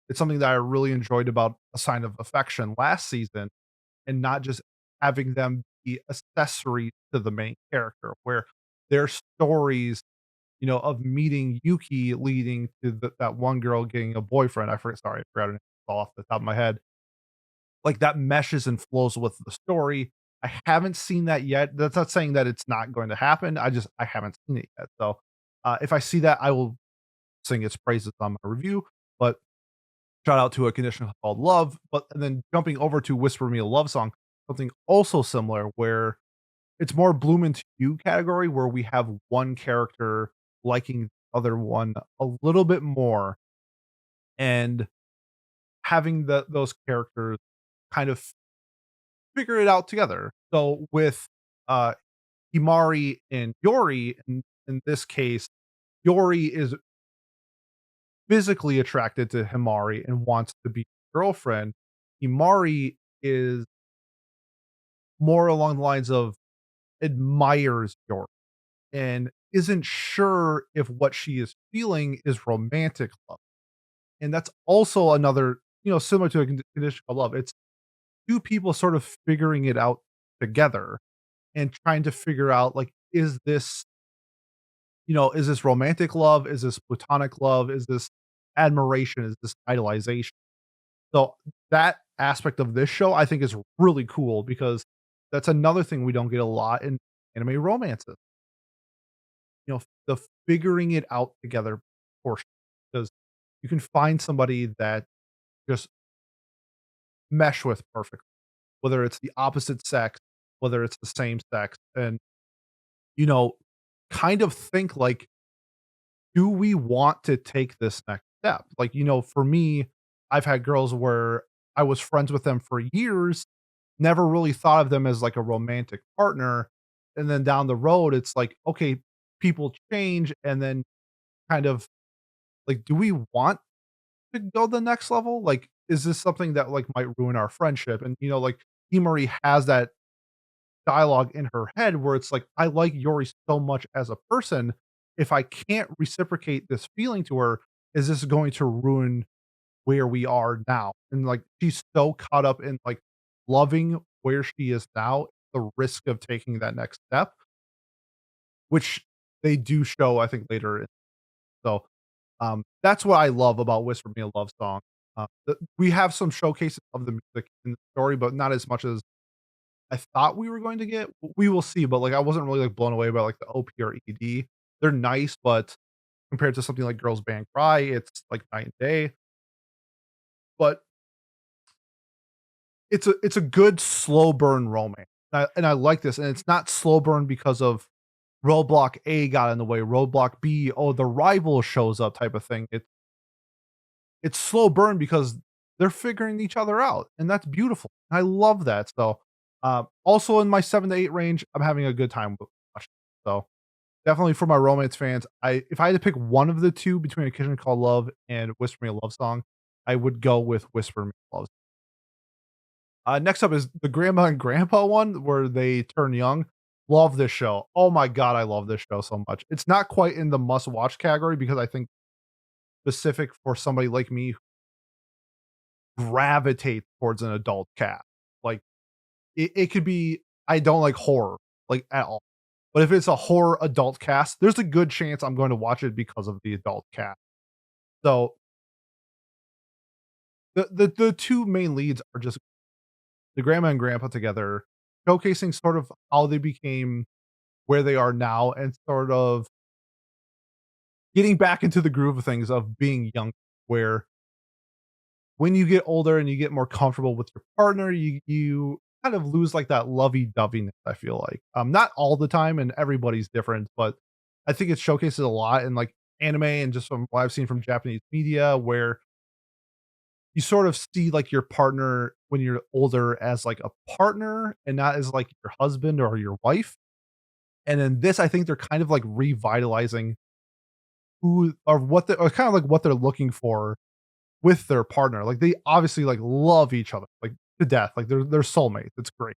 It's something that I really enjoyed about A Sign of Affection last season, and not just having them be accessory to the main character, where their stories, of meeting Yuki leading to that one girl getting a boyfriend. I forgot her name off the top of my head. Like that meshes and flows with the story. I haven't seen that yet. That's not saying that it's not going to happen. I haven't seen it yet. So if I see that, I will sing its praises on my review. But shout out to a condition called Love. But and then jumping over to Whisper Me a Love Song, something also similar where it's more Bloom into You category, where we have one character liking the other one a little bit more, and having those characters kind of figure it out together. So with uh Himari and Yori, in this case, Yori is physically attracted to Himari and wants to be her girlfriend. Himari is more along the lines of admires Yori and isn't sure if what she is feeling is romantic love. And that's also another, similar to a conditional love. It's two people sort of figuring it out together and trying to figure out like, is this romantic love? Is this platonic love? Is this admiration? Is this idolization? So that aspect of this show I think is really cool because that's another thing we don't get a lot in anime romances. The figuring it out together portion, because you can find somebody that just mesh with perfectly, whether it's the opposite sex, whether it's the same sex, and you know, kind of think like, do we want to take this next step? Like, for me, I've had girls where I was friends with them for years, never really thought of them as like a romantic partner. And then down the road, it's like, okay, people change. And then kind of like, do we want to go the next level? Like, is this something that like might ruin our friendship? And, like Himari has that dialogue in her head where it's like, I like Yori so much as a person. If I can't reciprocate this feeling to her, is this going to ruin where we are now? And like, she's so caught up in like loving where she is now, the risk of taking that next step, which they do show, I think, later. So, that's what I love about Whisper Me a Love Song. We have some showcases of the music in the story, but not as much as I thought we were going to get. We will see, but, like, I wasn't really, like, blown away by, like, the OP or ED. They're nice, but compared to something like Girls Band Cry, it's like night and day. But it's a good slow burn romance. And I like this, and it's not slow burn because of roadblock A got in the way, roadblock B, oh, the rival shows up type of thing. It's slow burn because they're figuring each other out, and that's beautiful. I love that. So, also in my 7 to 8 range, I'm having a good time with watching it. So, definitely for my romance fans, if I had to pick one of the 2 between A Kitchen Called Love and Whisper Me a Love Song, I would go with Whisper Me a Love. Next up is the grandma and grandpa one where they turn young. Love this show. Oh my god, I love this show so much. It's not quite in the must-watch category because I think specific for somebody like me who gravitates towards an adult cast. Like, it could be I don't like horror, like, at all. But if it's a horror adult cast, there's a good chance I'm going to watch it because of the adult cast. So, the 2 main leads are just the grandma and grandpa together, showcasing sort of how they became where they are now and sort of getting back into the groove of things of being young, where when you get older and you get more comfortable with your partner, you kind of lose like that lovey-doveyness, I feel like. Not all the time, and everybody's different, but I think it showcases a lot in like anime and just from what I've seen from Japanese media, where you sort of see like your partner when you're older as like a partner and not as like your husband or your wife. And in this, I think they're kind of like revitalizing who or what they or kind of like what they're looking for with their partner. Like they obviously like love each other like to death. Like they're soulmates. It's great.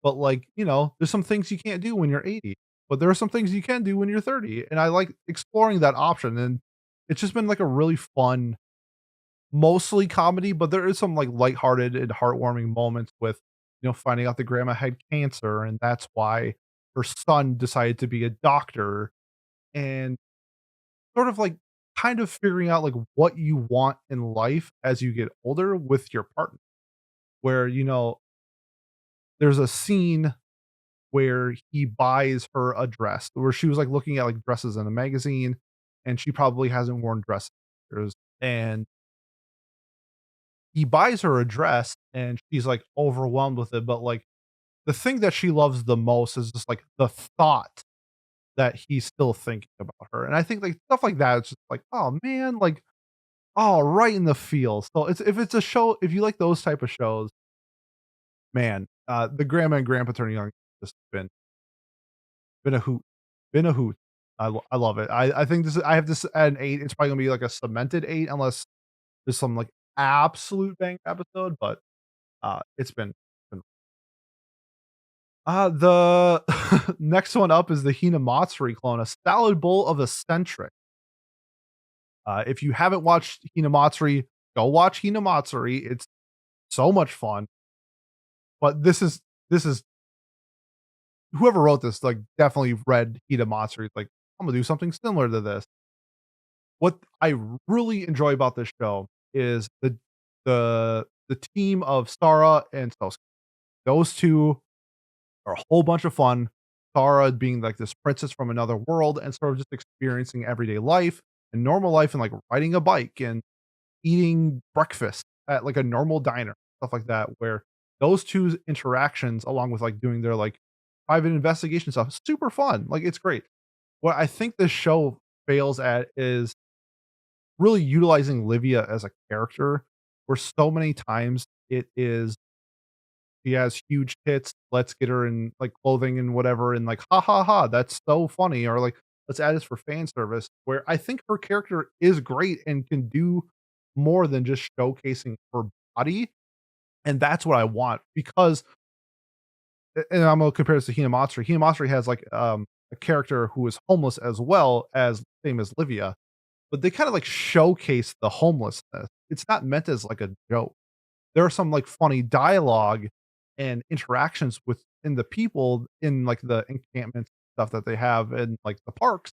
but, like, there's some things you can't do when you're 80, but there are some things you can do when you're 30, and I like exploring that option, and it's just been, like, a really fun, mostly comedy, but there is some, like, lighthearted and heartwarming moments with, finding out the grandma had cancer, and that's why her son decided to be a doctor, and sort of, like, kind of figuring out, like, what you want in life as you get older with your partner, where, there's a scene where he buys her a dress, where she was, like, looking at, like, dresses in a magazine, and she probably hasn't worn dresses in years, and he buys her a dress, and she's, like, overwhelmed with it, but, like, the thing that she loves the most is just, like, the thought that he's still thinking about her, and I think, like, stuff like that, it's just like, "Oh, man," like, oh, right in the feels. So it's a show if you like those type of shows, man, the Grandma and Grandpa Turning Young just been a hoot. Been a hoot. I love it. I think I have this at an 8. It's probably gonna be like a cemented 8 unless there's some, like, absolute bang episode, but, it's been the next one up is the Hinamatsuri clone, a salad bowl of eccentric. If you haven't watched Hinamatsuri, go watch Hinamatsuri. It's so much fun, but this is whoever wrote this, like, definitely read Hinamatsuri, like, "I'm gonna do something similar to this." What I really enjoy about this show is the team of Sarah and Sosuke. Those 2 are a whole bunch of fun. Sarah being, like, this princess from another world and sort of just experiencing everyday life and normal life and, like, riding a bike and eating breakfast at, like, a normal diner, stuff like that, where those 2's interactions along with, like, doing their, like, private investigation stuff, super fun, like, it's great. What I think this show fails at is really utilizing Livia as a character, where so many times it is she has huge tits, let's get her in, like, clothing and whatever, and, like, "Ha, ha, ha, that's so funny," or, like, "Let's add this for fan service," where I think her character is great and can do more than just showcasing her body, and that's what I want because and I'm gonna compare this to Hinamatsuri. Hinamatsuri has, like, a character who is homeless as well as same as Livia, but they kinda, like, showcase the homelessness. It's not meant as, like, a joke. There are some, like, funny dialogue and interactions within the people in, like, the encampment stuff that they have in, like, the parks,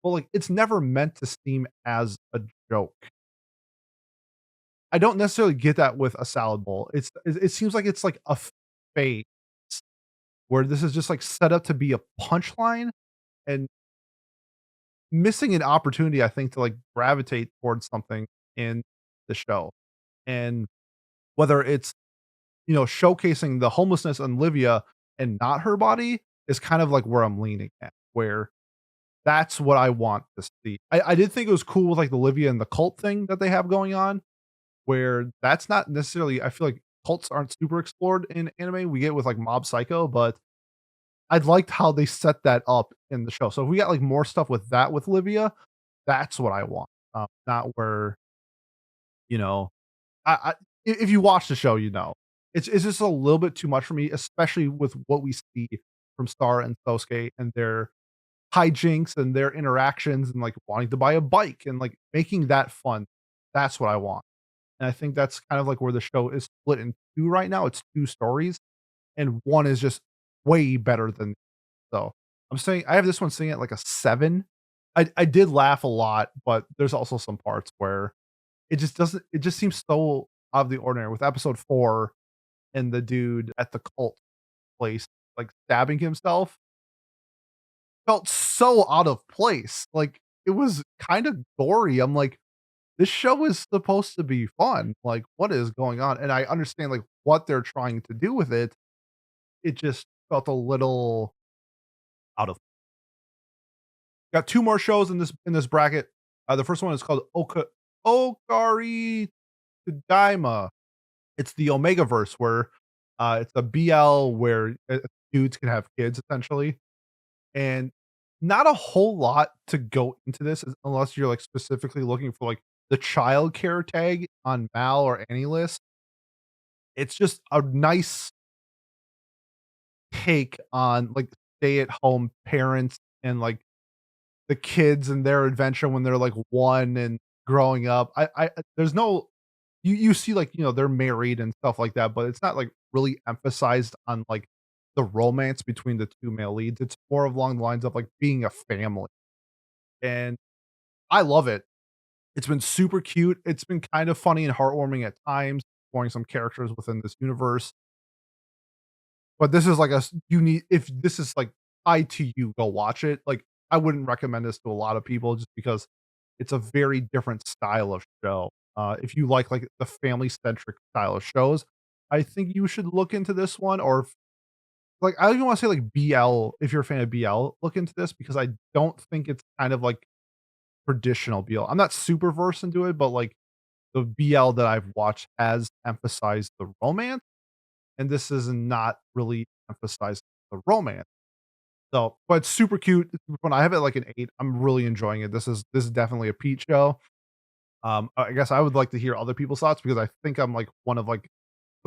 but, like, it's never meant to seem as a joke. I don't necessarily get that with a salad bowl. It seems like it's like a phase where this is just, like, set up to be a punchline and missing an opportunity, I think, to, like, gravitate towards something in the show. And whether it's, showcasing the homelessness in Livia and not her body is kind of like where I'm leaning at, where that's what I want to see. I did think it was cool with, like, the Livia and the cult thing that they have going on, where that's not necessarily I feel like cults aren't super explored in anime. We get with, like, Mob Psycho, but I liked how they set that up in the show. So if we got, like, more stuff with that with Livia, that's what I want. Not where, you know, I if you watch the show, it's just a little bit too much for me, especially with what we see from Star and Sosuke and their hijinks and their interactions and, like, wanting to buy a bike and, like, making that fun. That's what I want. And I think that's kind of like where the show is split in 2 right now. It's 2 stories, and one is just way better than so. I'm saying I have this one sitting at, like, a 7. I did laugh a lot, but there's also some parts where it just seems so out of the ordinary with episode 4 and the dude at the cult place, like, stabbing himself, felt so out of place, like, it was kinda gory, I'm like, "This show is supposed to be fun, like, what is going on?" And I understand, like, what they're trying to do with it, it just felt a little out of got 2 more shows in this bracket, the first one is called Okaeri Tadaima. It's the Omegaverse where, it's a BL where, dudes can have kids essentially, and not a whole lot to go into this unless you're, like, specifically looking for, like, the child care tag on Mal or any list. It's just a nice take on like stay-at-home parents and like the kids and their adventure when they're like one and growing up. I there's no you see like, they're married and stuff like that, but it's not like really emphasized on like the romance between the two male leads. It's more along the lines of like being a family. And I love it. It's been super cute. It's been kind of funny and heartwarming at times, exploring some characters within this universe. But this is like you need if this is like tied to you, go watch it. Like I wouldn't recommend this to a lot of people just because it's a very different style of show. If you like the family centric style of shows, I think you should look into this one. Or like I don't even want to say like BL. If you're a fan of BL, look into this because I don't think it's kind of like traditional BL. I'm not super versed into it, but like the BL that I've watched has emphasized the romance, and this is not really emphasized the romance. So, but it's super cute. It's super fun. I have it like an 8. I'm really enjoying it. This is definitely a Pete show. I guess I would like to hear other people's thoughts because I think I'm like one of like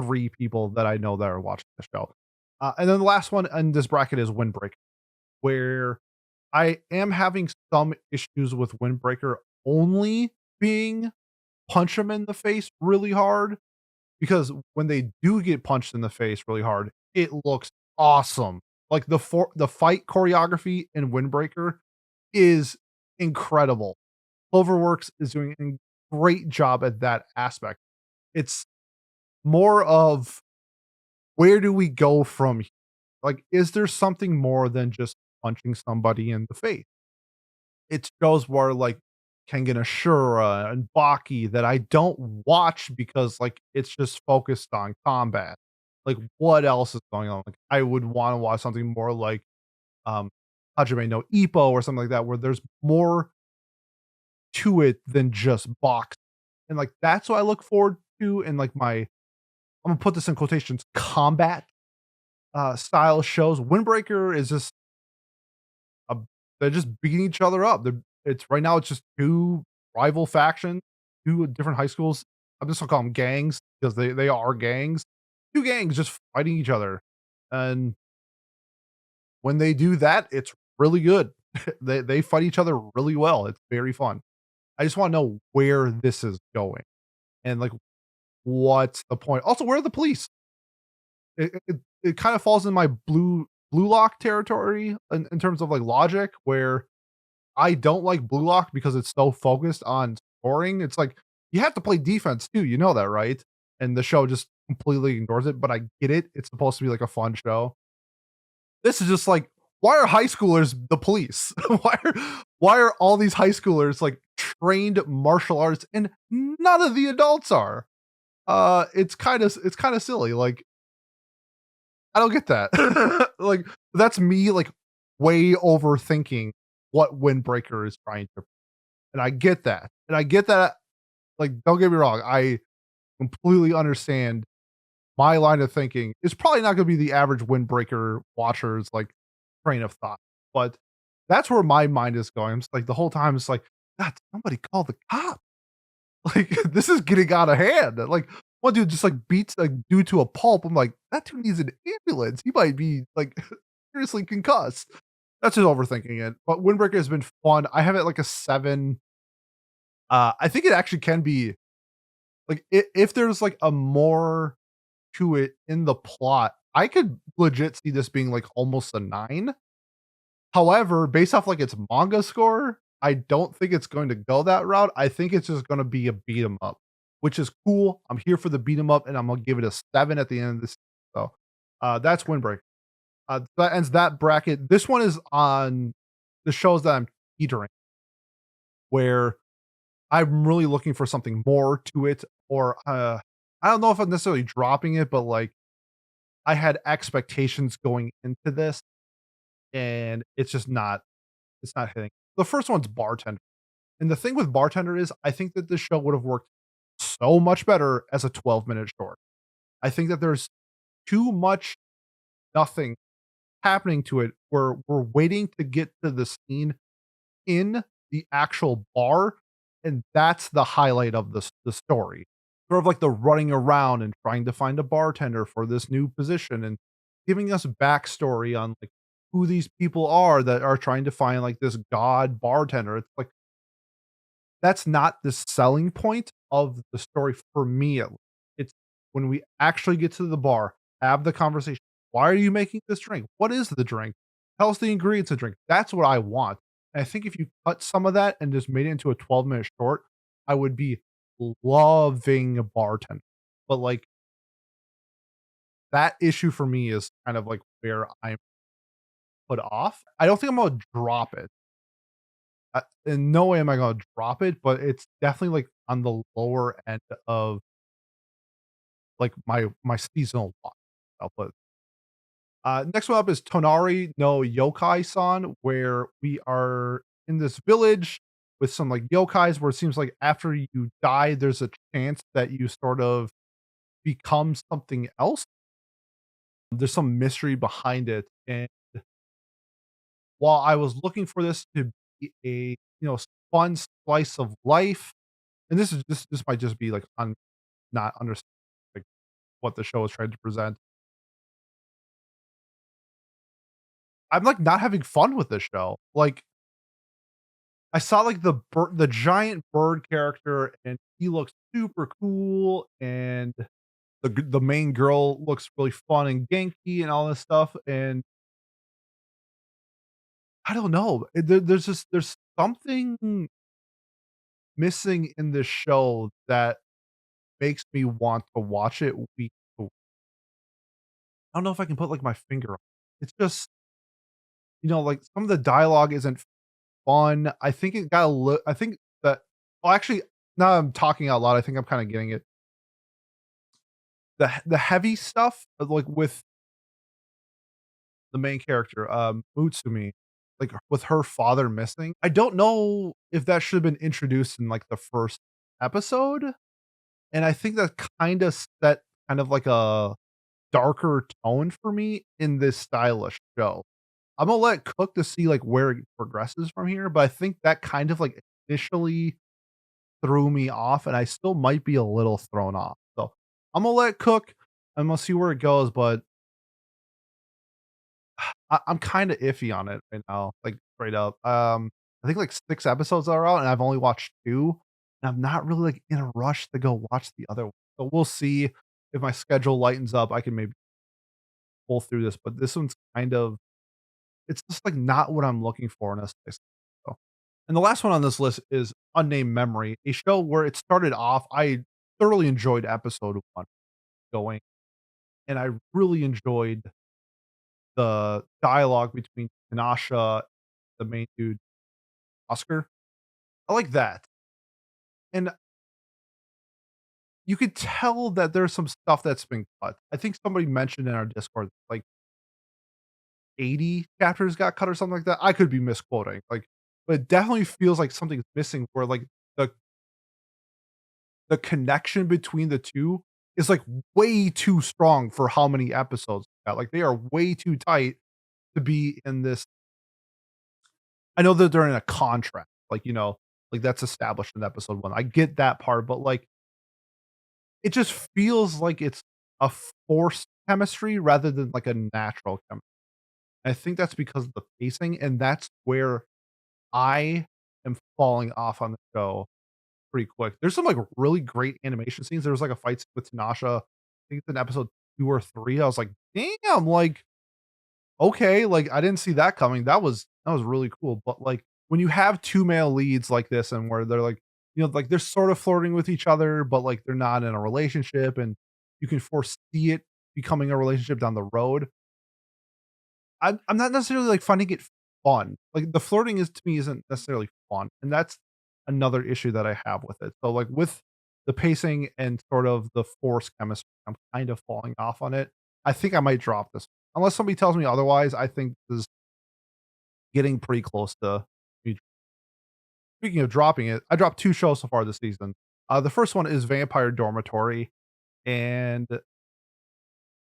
3 people that I know that are watching the show. And then the last one in this bracket is Windbreaker, where I am having some issues with Windbreaker only being punch them in the face really hard, because when they do get punched in the face really hard, it looks awesome. Like the fight choreography in Windbreaker is incredible. Cloverworks is doing a great job at that aspect. It's more of where do we go from here? Like, is there something more than just punching somebody in the face? It shows where like Kengan Ashura and Baki that I don't watch because like it's just focused on combat. Like what else is going on? Like I would want to watch something more like um Hajime no Ippo or something like that, where there's more to it than just box. And like that's what I look forward to in like my I'm gonna put this in quotations combat style shows. Windbreaker is just a they're just beating each other up. It's right now it's just 2 rival factions, 2 different high schools. I'm just gonna call them gangs because they are gangs. 2 gangs just fighting each other. And when they do that, it's really good. They fight each other really well. It's very fun. I just wanna know where this is going and, like, what's the point? Also, where are the police? It kind of falls in my blue lock territory in terms of, like, logic, where I don't like blue lock because it's so focused on scoring. It's like, you have to play defense too, you know that, right? And the show just completely ignores it, but I get it. It's supposed to be like a fun show. This is just like, why are high schoolers the police? Why are all these high schoolers like trained martial arts and none of the adults are? It's kind of silly. Like, I don't get that. Like, that's me like way overthinking what Windbreaker is trying to, and I get that. And I get that, like, don't get me wrong, I completely understand my line of thinking is probably not gonna be the average Windbreaker watcher's, like, train of thought, but that's where my mind is going. I'm just like, the whole time, it's like, "God, somebody call the cops." Like, this is getting out of hand. Like, one dude just, like, beats a dude to a pulp. I'm like, "That dude needs an ambulance. He might be, like, seriously concussed." That's just overthinking it, but Windbreaker has been fun. I have it like a 7. I think it actually can be like if there's like a more to it in the plot, I could legit see this being like almost a 9. However, based off like its manga score, I don't think it's going to go that route. I think it's just gonna be a beat 'em up, which is cool. I'm here for the beat 'em up, and I'm gonna give it a 7 at the end of this. So that's Windbreaker. That ends that bracket. This one is on the shows that I'm teetering, where I'm really looking for something more to it, or I don't know if I'm necessarily dropping it, but like I had expectations going into this, and it's not hitting. The first one's Bartender. And the thing with Bartender is I think that this show would have worked so much better as a 12-minute short. I think that there's too much nothing happening to it where we're waiting to get to the scene in the actual bar, and that's the highlight of the story. Sort of like the running around and trying to find a bartender for this new position and giving us backstory on like who these people are that are trying to find like this god bartender. It's like that's not the selling point of the story for me at least. It's when we actually get to the bar, have the conversation. Why are you making this drink? What is the drink? Tell us the ingredients of the drink. That's what I want. And I think if you cut some of that and just made it into a 12-minute short, I would be loving a bartender. But like that issue for me is kind of like where I'm put off. I don't think I'm gonna drop it. In no way am I gonna drop it, but it's definitely, like, on the lower end of, like, my seasonal watch, I'll put. Next one up is Tonari no Yokai-san, where we are in this village with some, like, yokais where it seems like after you die, there's a chance that you sort of become something else. There's some mystery behind it, and while I was looking for this to be a, fun slice of life, and this might just be, like, on not understanding, like, what the show is trying to present. I'm, like, not having fun with this show. Like, I saw, like, the giant bird character, and he looks super cool, and the main girl looks really fun and Genki and all this stuff, and I don't know. There's something missing in this show that makes me want to watch it week to week. I don't know if I can put, like, my finger on it. It's just, like, some of the dialogue isn't fun. I think it got a I think that well, actually, now I'm talking out loud, I think I'm kinda getting it. The heavy stuff, like, with the main character, Mutsumi, like, with her father missing, I don't know if that should have been introduced in, like, the first episode, and I think that kinda set kind of like a darker tone for me in this stylish show. I'm gonna let it cook to see, like, where it progresses from here, but I think that kind of, like, initially threw me off, and I still might be a little thrown off. So, I'm gonna let it cook, I'm gonna see where it goes, but I'm kinda iffy on it right now, like, straight up. I think, like, 6 episodes are out, and I've only watched 2, and I'm not really, like, in a rush to go watch the other one. So, we'll see if my schedule lightens up, I can maybe pull through this, but this one's kind of it's just, like, not what I'm looking for in a space. So and the last one on this list is Unnamed Memory, a show where it started off I thoroughly enjoyed episode 1 going, and I really enjoyed the dialogue between Tanasha, the main dude, Oscar. I like that, and you could tell that there's some stuff that's been cut. I think somebody mentioned in our Discord, like, 80 chapters got cut or something like that. I could be misquoting, like, but it definitely feels like something's missing where, like, the the connection between the 2 is, like, way too strong for how many episodes they got. Like, they are way too tight to be in this. I know that they're in a contract, like, like, that's established in episode 1. I get that part, but, like, it just feels like it's a forced chemistry rather than, like, a natural chemistry. I think that's because of the pacing, and that's where I am falling off on the show pretty quick. There's some, like, really great animation scenes. There was, like, a fight scene with Tanasha, I think it's in episode 2 or 3. I was like, "Damn," like, "Okay," like, I didn't see that coming. That was really cool, but, like, when you have 2 male leads like this and where they're, like, like, they're sort of flirting with each other, but, like, they're not in a relationship, and you can foresee it becoming a relationship down the road. I'm not necessarily, like, finding it fun. Like, the flirting is to me isn't necessarily fun, and that's another issue that I have with it. So, like, with the pacing and sort of the forced chemistry, I'm kind of falling off on it. I think I might drop this. Unless somebody tells me otherwise, I think this is getting pretty close to me. Speaking of dropping it, I dropped 2 shows so far this season. The first one is Vampire Dormitory, and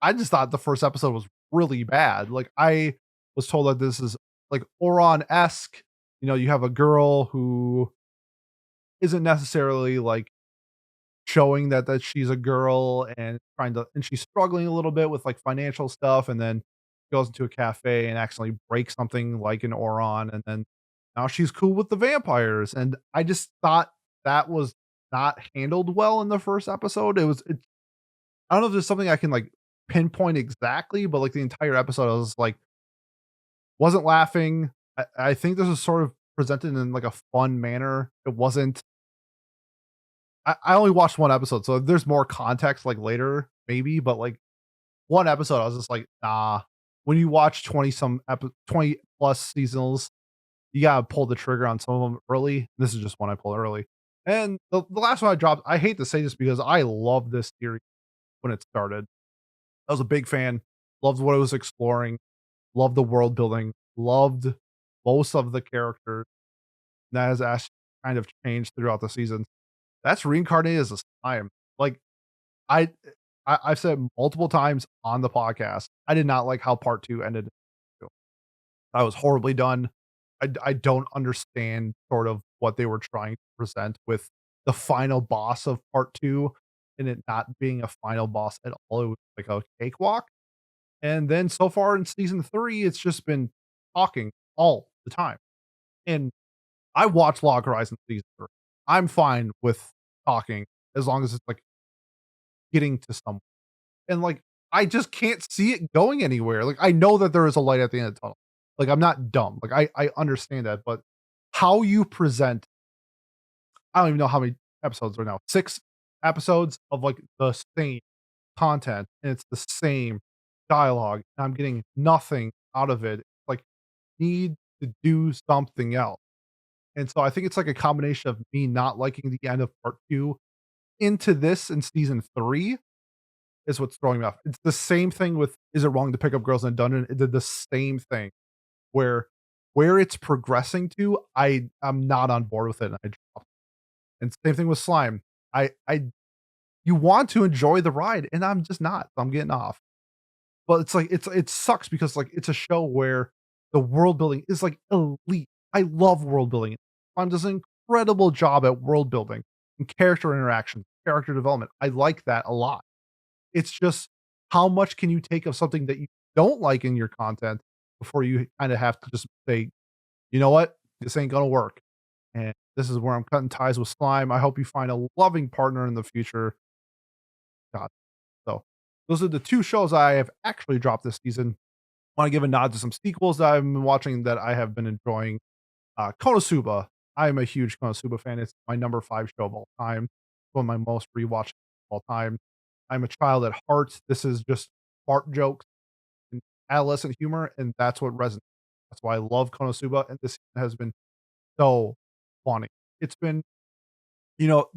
I just thought the first episode was really bad. Like, I was told that this is, like, Oran-esque. You have a girl who isn't necessarily, like, showing that she's a girl and she's struggling a little bit with, like, financial stuff, and then goes into a cafe and accidentally breaks something like an Oron, and then now she's cool with the vampires, and I just thought that was not handled well in the first episode. I don't know if there's something I can, like, pinpoint exactly, but, like, the entire episode, I was like wasn't laughing. I think this was sort of presented in, like, a fun manner. It wasn't I only watched 1 episode, so if there's more context, like, later, maybe, but, like, 1 episode, I was just like, "Nah." When you watch 20 plus seasonals, you gotta pull the trigger on some of them early. This is just one I pulled early. And the last one I dropped, I hate to say this because I love this series when it started. I was a big fan, loved what it was exploring, loved the world building, loved most of the characters. That has kind of changed throughout the season. That's reincarnated as a slime. Like, I I've said multiple times on the podcast, I did not like how part 2 ended. I was horribly done. I don't understand sort of what they were trying to present with the final boss of part 2 and it not being a final boss at all. It was like a cakewalk. And then so far in season 3, it's just been talking all the time. And I watched Log Horizon season 3. I'm fine with talking as long as it's, like, getting to some and, like, I just can't see it going anywhere. Like, I know that there is a light at the end of the tunnel. Like, I'm not dumb. Like, I understand that, but how you present I don't even know how many episodes are now. 6 episodes of, like, the same content, and it's the same dialogue, and I'm getting nothing out of it. Like, need to do something else. And so I think it's, like, a combination of me not liking the end of part 2 into this in season 3 is what's throwing me off. It's the same thing with Is It Wrong to Pick Up Girls in a Dungeon? It did the same thing where it's progressing to, I'm not on board with it, and I dropped. And same thing with Slime. I you want to enjoy the ride, and I'm just not. So I'm getting off. But it's like it sucks because, like, it's a show where the world building is, like, elite. I love world building. Slime does an incredible job at world building and character interaction, character development. I like that a lot. It's just how much can you take of something that you don't like in your content before you kinda have to just say, "You know what? This ain't gonna work, and this is where I'm cutting ties with Slime. I hope you find a loving partner in the future." God. So, those are the 2 shows I have actually dropped this season. Wanna give a nod to some sequels that I've been watching that I have been enjoying. Konosuba. I'm a huge Konosuba fan. It's my number 5 show of all time. One of my most rewatched of all time. I'm a child at heart. This is just fart jokes and adolescent humor, and that's what resonates. That's why I love Konosuba, and this has been so funny. It's been, you know,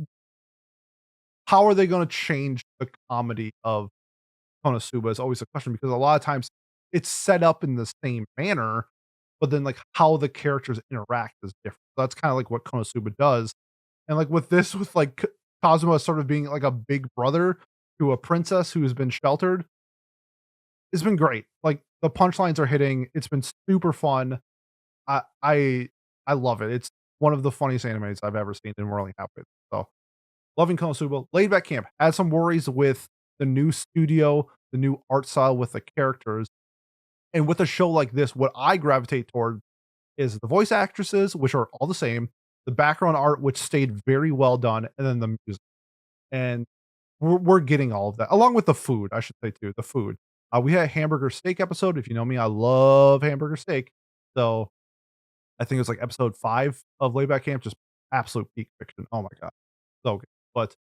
how are they gonna change the comedy of Konosuba is always a question because a lot of times it's set up in the same manner, but then, like, how the characters interact is different. That's kinda like what Konosuba does. And, like, with this, with, like, Kazuma sort of being like a big brother to a princess who has been sheltered, it's been great. Like, the punchlines are hitting. It's been super fun. I I I love it. It's one of the funniest animes I've ever seen, and we're only halfway. So, loving Konosuba. Laid Back Camp had some worries with the new studio, the new art style with the characters. And with a show like this, what I gravitate toward is the voice actresses, which are all the same, the background art, which stayed very well done, and then the music. And we're getting all of that, along with the food, I should say too, the food. We had a hamburger steak episode. If you know me, I love hamburger steak. So I think it was like episode 5 of Layback Camp, just absolute peak fiction. Oh my god, so good. But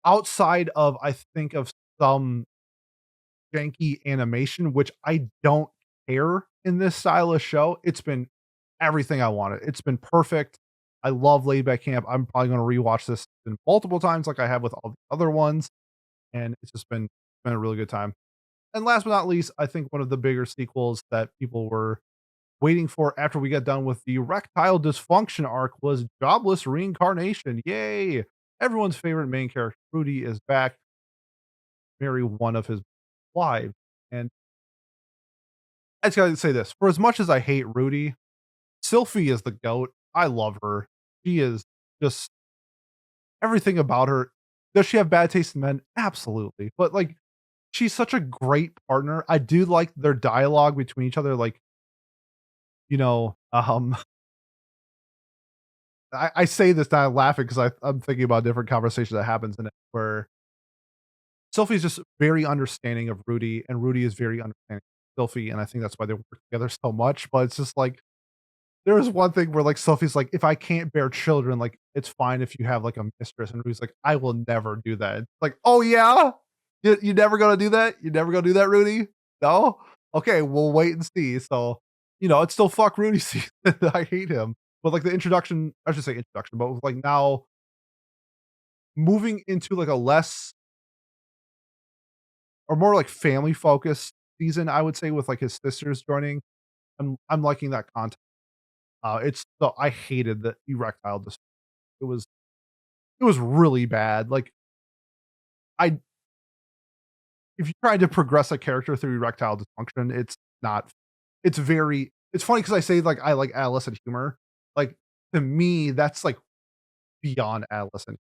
outside of, I think of some janky animation, which I don't care in this style of show, it's been everything I wanted. It's been perfect. I love Laid Back Camp. I'm probably gonna rewatch this multiple times like I have with all the other ones, and it's just been a really good time. And last but not least, I think one of the bigger sequels that people were waiting for after we got done with the erectile dysfunction arc was Jobless Reincarnation. Yay! Everyone's favorite main character, Rudy, is back, marry one of his wives. And I just gotta say this, for as much as I hate Rudy, Sylphie is the GOAT. I love her. She is just everything about her. Does she have bad taste in men? Absolutely. But like she's such a great partner. I do like their dialogue between each other. Like, you know, I say this now laughing because I'm thinking about a different conversation that happens in it where Sophie's just very understanding of Rudy, and Rudy is very understanding of Sophie, and I think that's why they work together so much. But it's just like there is one thing where like Sophie's like, if I can't bear children, like it's fine if you have like a mistress, and Rudy's like, I will never do that. It's like, oh yeah, you never gonna do that? You never gonna do that, Rudy? No? Okay, we'll wait and see. So, it's still fuck Rudy season. I hate him. But like the introduction, I should say introduction, but with like now moving into like a less or more like family focused season, I would say, with like his sisters joining. I'm liking that content. It's so I hated the erectile it was it was really bad. Like I if you try to progress a character through erectile dysfunction, it's not it's funny because I say like I like adolescent humor. Like to me, that's like beyond adolescent.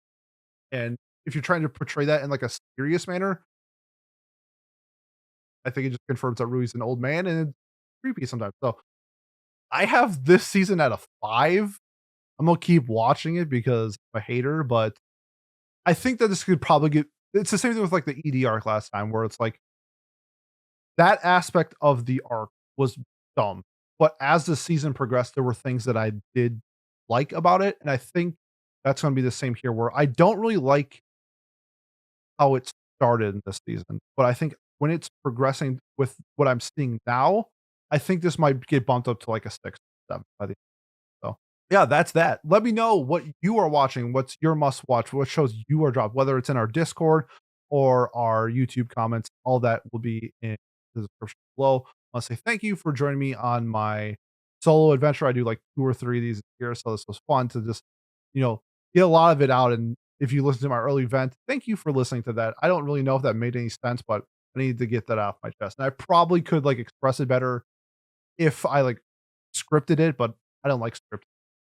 And if you're trying to portray that in like a serious manner, I think it just confirms that Rui's an old man and it's creepy sometimes. So I have this season at a 5. I'm gonna keep watching it because I'm a hater, but I think that this could probably get it's the same thing with like the ED arc last time where it's like that aspect of the arc was dumb. But as the season progressed, there were things that I did like about it. And I think that's gonna be the same here where I don't really like how it started in this season. But I think when it's progressing with what I'm seeing now, I think this might get bumped up to like a 6, 7 by the so, yeah, that's that. Let me know what you are watching. What's your must watch? What shows you are dropped, whether it's in our Discord or our YouTube comments. All that will be in the description below. I want to say thank you for joining me on my solo adventure. I do like 2 or 3 of these a year, so this was fun to just, you know, get a lot of it out. And if you listen to my early event, thank you for listening to that. I don't really know if that made any sense, but I need to get that off my chest. And I probably could like express it better if I like scripted it, but I don't like script.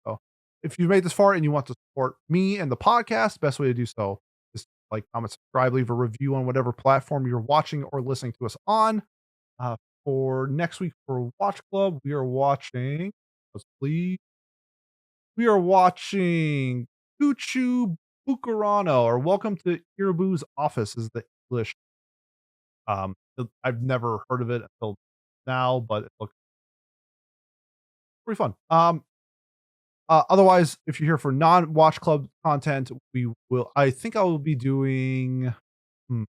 So if you made this far and you want to support me and the podcast, best way to do so is like, comment, subscribe, leave a review on whatever platform you're watching or listening to us on. Uh, for next week for Watch Club, we are watching. Let's please. We are watching Kuchu Bukurano or Welcome to Irabu's Office is the English. I've never heard of it until now, but it looks pretty fun. Otherwise, if you're here for non-watch club content, I think I will be doing hmm,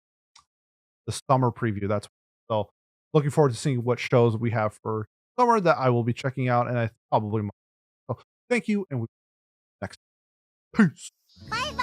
the summer preview. That's so looking forward to seeing what shows we have for summer that I will be checking out, and I probably might. So thank you, and we next. Peace. Bye bye.